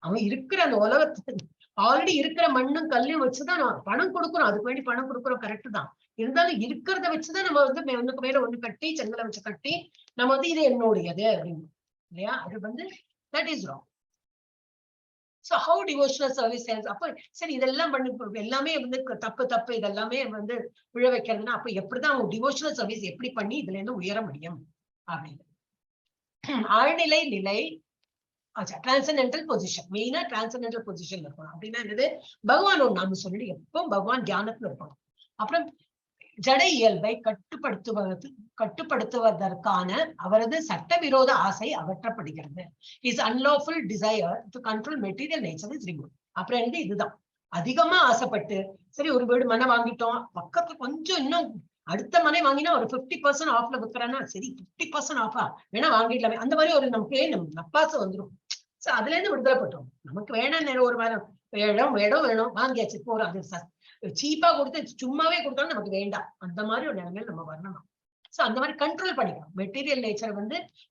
அவன் இருக்கிற அந்த உலகத்து ஆல்ரெடி இருக்கிற மண்ணும் கல்லையும் வச்சுதான் பணம் கொடுக்குறோம், அதுக்கு வேண்டி பணம் கொடுக்குறோம், கரெக்ட் தான். இருந்தாலும் இருக்கிறத வச்சுதான் நம்ம ஒண்ணுக்கு மேல ஒண்ணு கட்டி செங்கலை வச்சு கட்டி நம்ம இது என்னுடையது அப்படின்னு இல்லையா, அது that is wrong. So how devotional service ends? அப்ப சரி இதெல்லாம் பண்ணி எல்லாமே தப்பு இதெல்லாமே விழ வைக்கிறதுன்னா அப்ப எப்படிதான் டிவோஷனல் சர்வீஸ் எப்படி பண்ணி இதுல இருந்து உயர முடியும் அப்படின்னு. ஆழ்நிலை நிலை டிரான்சென்டென்டல் பொசிஷன், மெயினா டிரான்சென்டென்டல் பொசிஷன்ல இருக்கணும். அப்படின்னா என்னது, பகவான் நாம சொல்லி எப்பவும் பகவான் தியானத்துல இருக்கணும். அப்புறம் ஜட இயல்பை கட்டுப்படுத்துவதற்கான அவரது சட்டவிரோத ஆசை அகற்றப்படுகிறது. His unlawful desire to control material nature is removed. அப்புறம் இதுதான் அதிகமா ஆசைப்பட்டு சரி ஒரு வீடு மனை வாங்கிட்டோம், பக்கத்துல கொஞ்சம் இன்னும் அடுத்த மனை வாங்கினா ஒரு 50% ஆஃப்ல விற்கிறான்னா சரி 50% ஆஃபா வேணா வாங்கிடலாமே, அந்த மாதிரி ஒரு நமக்கு நப்பாசை வந்துடும். சோ அதுல இருந்து விடுதலை பட்டோம். நமக்கு வேணாம் நேரம் ஒரு இடம் வேணும் வாங்கியாச்சு போறோம், அது சீப்பா கொடுத்து சும்மாவே கொடுத்தாலும் நமக்கு வேண்டாம், அந்த மாதிரி ஒரு நிலைமையில நம்ம வரணும். சோ அந்த மாதிரி கண்ட்ரோல் பண்ணிக்கணும். மெட்டீரியல் நேச்சர்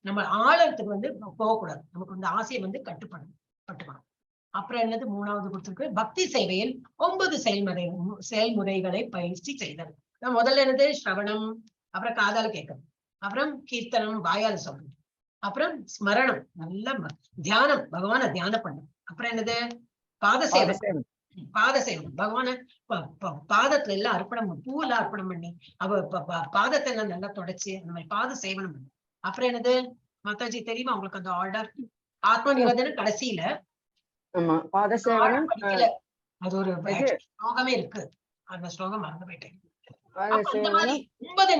நம்ம ஆழத்துக்கு போகக்கூடாது, நமக்கு ஆசையை கட்டுப்படணும். அப்புறம் என்னது மூணாவது கொடுத்திருக்கு, பக்தி சேவையில் 9 செயல்முறைகளை பயிற்சி செய்தல். முதல்ல என்னது ஸ்ரவணம், அப்புறம் காதால கேட்கணும், அப்புறம் கீர்த்தனம் வாயால சொல்லணும், அப்புறம் ஸ்மரணம் நல்ல தியானம் பகவான தியானம் பண்ணும், அப்புறம் என்னது பாத சேவனம் பகவான பாதத்துல எல்லாம் அர்ப்பணம் பூவெல்லாம் அர்ப்பணம் பண்ணி பாதத்தை எல்லாம் நல்லா தொடச்சு அந்த மாதிரி பாத சேவனம் பண்ணு. அப்புறம் என்னது மாதாஜி தெரியுமா உங்களுக்கு அந்த ஆர்டர், ஆத்ம நிவேதனம் கடைசியில அது ஒரு ஸ்லோகமே இருக்கு, அந்த ஸ்லோகம் மறந்து போயிட்டேன். அந்த மாதிரி 9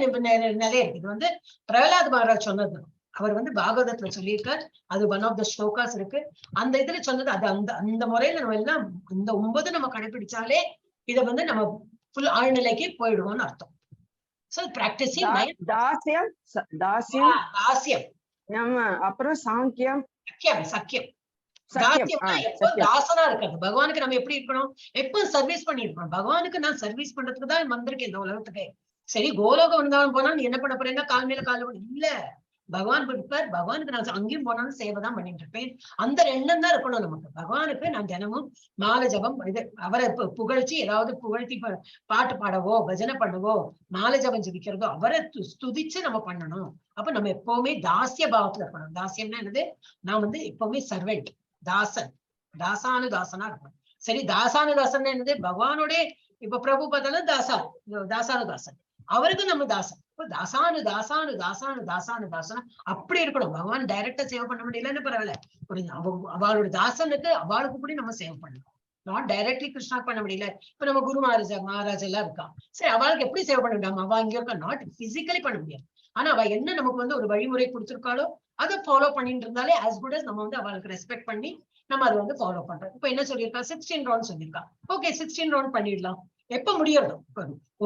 நிலை இருக்கு. இது பிரகலாத் மகாராஜ் சொன்னது, அவர் பாகவதத்துல சொல்லியிருக்கார், அது ஒன் ஆஃப் த ஸ்லோகாஸ் இருக்கு. அந்த இதுல சொன்னது அது அந்த முறையில நம்ம எல்லாம் இந்த 9 நம்ம கடைபிடிச்சாலே இதை நம்ம ஃபுல் ஆழ்நிலைக்கு போயிடுவோம்னு அர்த்தம். சோ பிராக்டிசிங் தாஸ்யம், அப்புறம் சாங்கியம், சக்கியம். தாசனா இருக்காது. பகவானுக்கு நம்ம எப்படி இருக்கணும், எப்ப சர்வீஸ் பண்ணி இருக்கணும். பகவானுக்கு நான் சர்வீஸ் பண்றதுக்கு தான் வந்திருக்கேன் இந்த உலகத்துக்கு. சரி கோலோகம் வந்தாலும் போனா நீ என்ன பண்ண போறேன்னா கால் மேல கால் இல்ல, பகவான் இருப்பார், பகவானுக்கு நான் அங்கேயும் போனாலும் சேவை தான் பண்ணிட்டு இருப்பேன். அந்த எண்ணம் தான் இருக்கணும் நமக்கு. பகவானுக்கு நான் தினமும் மாலை ஜபம் அவரை புகழ்ச்சி ஏதாவது புகழ்ச்சி பாட்டு பாடவோ பஜனை பண்ணவோ மாலை ஜபம் ஜபிக்கிறதோ அவரை ஸ்துதிச்சு நம்ம பண்ணணும். அப்ப நம்ம எப்பவுமே தாசிய பாவத்துல இருக்கணும். தாசியம்னா என்னது, நான் எப்பவுமே சர்வெண்ட், தாசானுதாசனா இருக்கணும். சரி தாசானுதாசன் என்னது, பகவானோட இப்ப பிரபு பார்த்தாலும் தாசானுதாசன், அவருக்கு நம்ம தாசன். தாசானு அப்படி இருக்கணும். பகவான் டைரக்டா சேவை பண்ண முடியலன்னு பரவாயில்ல, அவளோட தாசனுக்கு அவளுக்கு கூட நம்ம சேவை பண்ணணும். நாட் டைரக்ட்லி கிருஷ்ணா பண்ண முடியல. இப்ப நம்ம குரு மகாராஜ் எல்லாம் இருக்கான், சரி அவளுக்கு எப்படி சேவை பண்ண முடியாம அவ இங்க இருக்கா, நாட் பிசிக்கலி பண்ண முடியாது. ஆனா அவ என்ன நமக்கு ஒரு வழிமுறை கொடுத்திருக்காளோ அதை ஃபாலோ பண்ணிட்டு இருந்தாலே as good as நம்ம அவளுக்கு ரெஸ்பெக்ட் பண்ணி நம்ம அதை ஃபாலோ பண்றோம். இப்ப என்ன சொல்லியிருக்கா, 16 ரவுண்ட் சொல்லியிருக்கா. ஓகே 16 ரவுண்ட் பண்ணிடலாம். எப்ப முடியறதோ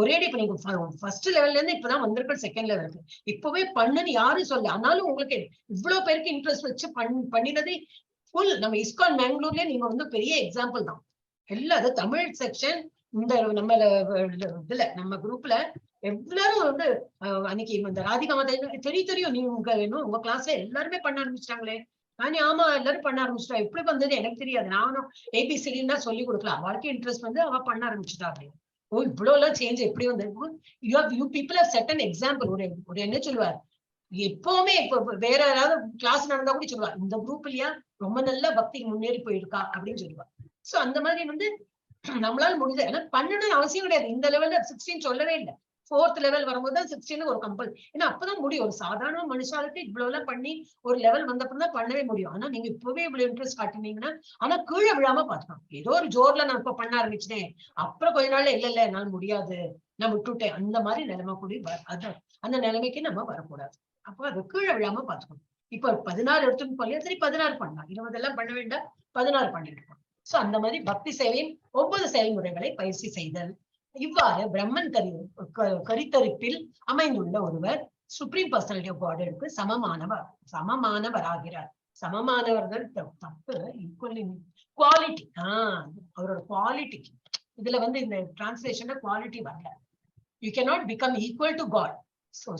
ஒரேடி. இப்ப நீங்க ஃபர்ஸ்ட் லெவல்ல இருந்து இப்பதான் வந்திருக்க செகண்ட் லெவலுக்கு இப்பவே பண்ணுன்னு யாரும் சொல்ல. ஆனாலும் உங்களுக்கு இவ்வளவு பேருக்கு இன்ட்ரெஸ்ட் வச்சு பண்ணினதே ஃபுல் நம்ம இஸ்கான் பெங்களூர்லயே நீங்க வந்து பெரிய எக்ஸாம்பிள் தான். எல்லாரும் தமிழ் செக்ஷன் இந்த நம்ம இதுல நம்ம குரூப்ல எல்லாரும் வந்து அன்னைக்கு இந்த ராதிகா மாதா தெரியும் நீ உங்க கிளாஸ்ல எல்லாருமே பண்ண ஆரம்பிச்சிட்டாங்களே. நானே ஆமா எல்லாரும் பண்ண ஆரம்பிச்சிட்டா. எப்படி வந்தது எனக்கு தெரியாது. நானும் ஏபிசிடின்னு தான் சொல்லி கொடுக்கலாம். அவளுக்கு இன்ட்ரெஸ்ட் வந்து அவ பண்ண ஆரம்பிச்சுட்டா அப்படின்னு. ஓ இவ்வளவு எல்லாம் சேஞ்ச் எப்படி வந்திருக்கும். You people are set an example. ஒரு என்ன சொல்லுவார் எப்பவுமே இப்ப வேற யாராவது கிளாஸ் நடந்தா கூட சொல்லுவார் இந்த குரூப் இல்லையா ரொம்ப நல்லா பக்தி முன்னேறி போயிருக்கா அப்படின்னு சொல்லுவார். சோ அந்த மாதிரி வந்து நம்மளால முடிஞ்சது. ஏன்னா பண்ணணும்னு அவசியம் கிடையாது. இந்த லெவல்ல 16 சொல்லவே இல்லை. 4th லெவல் வரும்போதுதான் 16 ஒரு கம்பல். ஏன்னா அப்பதான் முடியும். ஒரு சாதாரண மனுஷாளுக்கு இவ்வளவு எல்லாம் பண்ணி ஒரு லெவல் வந்தப்பதான் பண்ணவே முடியும். ஆனா நீங்க இப்பவே இவ்வளவு இன்ட்ரெஸ்ட் காட்டினீங்கன்னா ஆனா கீழே விழாம பாத்துக்கலாம். ஏதோ ஒரு ஜோர்ல நான் இப்ப பண்ண ஆரம்பிச்சிட்டேன் அப்புறம் கொஞ்ச நாள்ல இல்ல என்னால முடியாது நான் விட்டுட்டேன் அந்த மாதிரி நிலைமை கூட அந்த நிலைமைக்கு நம்ம வரக்கூடாது. அப்போ அது கீழே விழாம பாத்துக்கணும். இப்ப 16 எடுத்துன்னு போலியா சரி 16 பண்ணலாம். 20 எல்லாம் பண்ண வேண்டாம் 16 பண்ணிட்டு இருக்கோம். சோ அந்த மாதிரி பக்தி சேவையின் 9 செயல்முறைகளை பயிற்சி செய்தல். இவ்வாறு பிரம்மன் கரித்தரிப்பில் அமைந்துள்ள ஒருவர் சுப்ரீம் பர்சனாலிட்டி ஆஃப் காட்க்கு சமமானவராகிறார். சமமானவர்கள் தப்பு குவாலிட்டி. அவரோட குவாலிட்டி இதுல வந்து இந்த டிரான்ஸ்லேஷன்ல குவாலிட்டி வரல. You cannot become equal to God.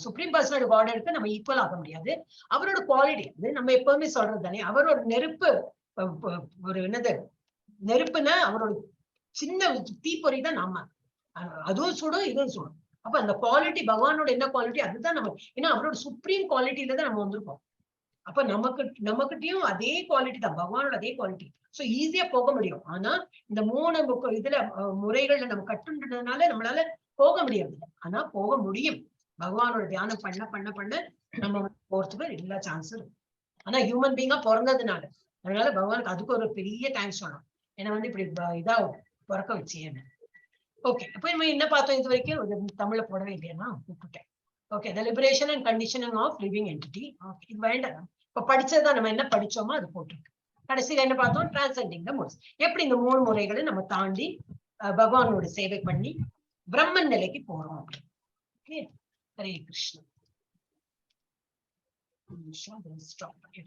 Supreme personality காட்க்கு நம்ம ஈக்குவல் ஆக முடியாது. அவரோட குவாலிட்டி அது நம்ம எப்பவுமே சொல்றது தானே. அவரோட நெருப்பு ஒரு என்னது நெருப்புன்னா அவரோட சின்ன தீப்பொறி தான் நாம. அதுவும் சுடும் இதுவும் சுடும். அப்ப அந்த குவாலிட்டி பகவானோட என்ன குவாலிட்டி அதுதான் நம்ம. ஏன்னா அவரோட சுப்ரீம் குவாலிட்டியில தான் நம்ம வந்திருக்கோம். அப்ப நமக்கிட்டையும் அதே குவாலிட்டி தான் பகவானோட அதே குவாலிட்டி. சோ ஈஸியா போக முடியும். ஆனா இந்த 3 இதுல முறைகள்ல நம்ம கட்டுன்றதுனால நம்மளால போக முடியாது. ஆனா போக முடியும். பகவானோட தியானம் பண்ண பண்ண பண்ண நம்ம போறதுக்கு எல்லா சான்ஸும் இருக்கு. ஆனா ஹியூமன் பீங்கா பிறந்ததுனால அதனால பகவானுக்கு அதுக்கு ஒரு பெரிய தேங்க்ஸ் சொல்லணும். ஏன்னா வந்து இப்படி இதா பிறக்க வச்சு என்ன. ஓகே அப்ப நம்ம என்ன பார்த்தோம் இது வரைக்கும் தமிழ்ல போடவே இல்லையா விட்டுட்டேன். Okay the liberation and conditioning of living entity. Okay இது வேண்டாம். இப்ப படிச்சதான் நம்ம என்ன படிச்சோமோ அது போட்டிருக்கு. கடைசியில என்ன பார்த்தோம் டிரான்செண்டிங் த மோட்ஸ். எப்படி இந்த 3 முறைகளை நம்ம தாண்டி பகவானோட சேவை பண்ணி பிரம்மன் நிலைக்கு போறோம். ஓகே ஹரே கிருஷ்ணா.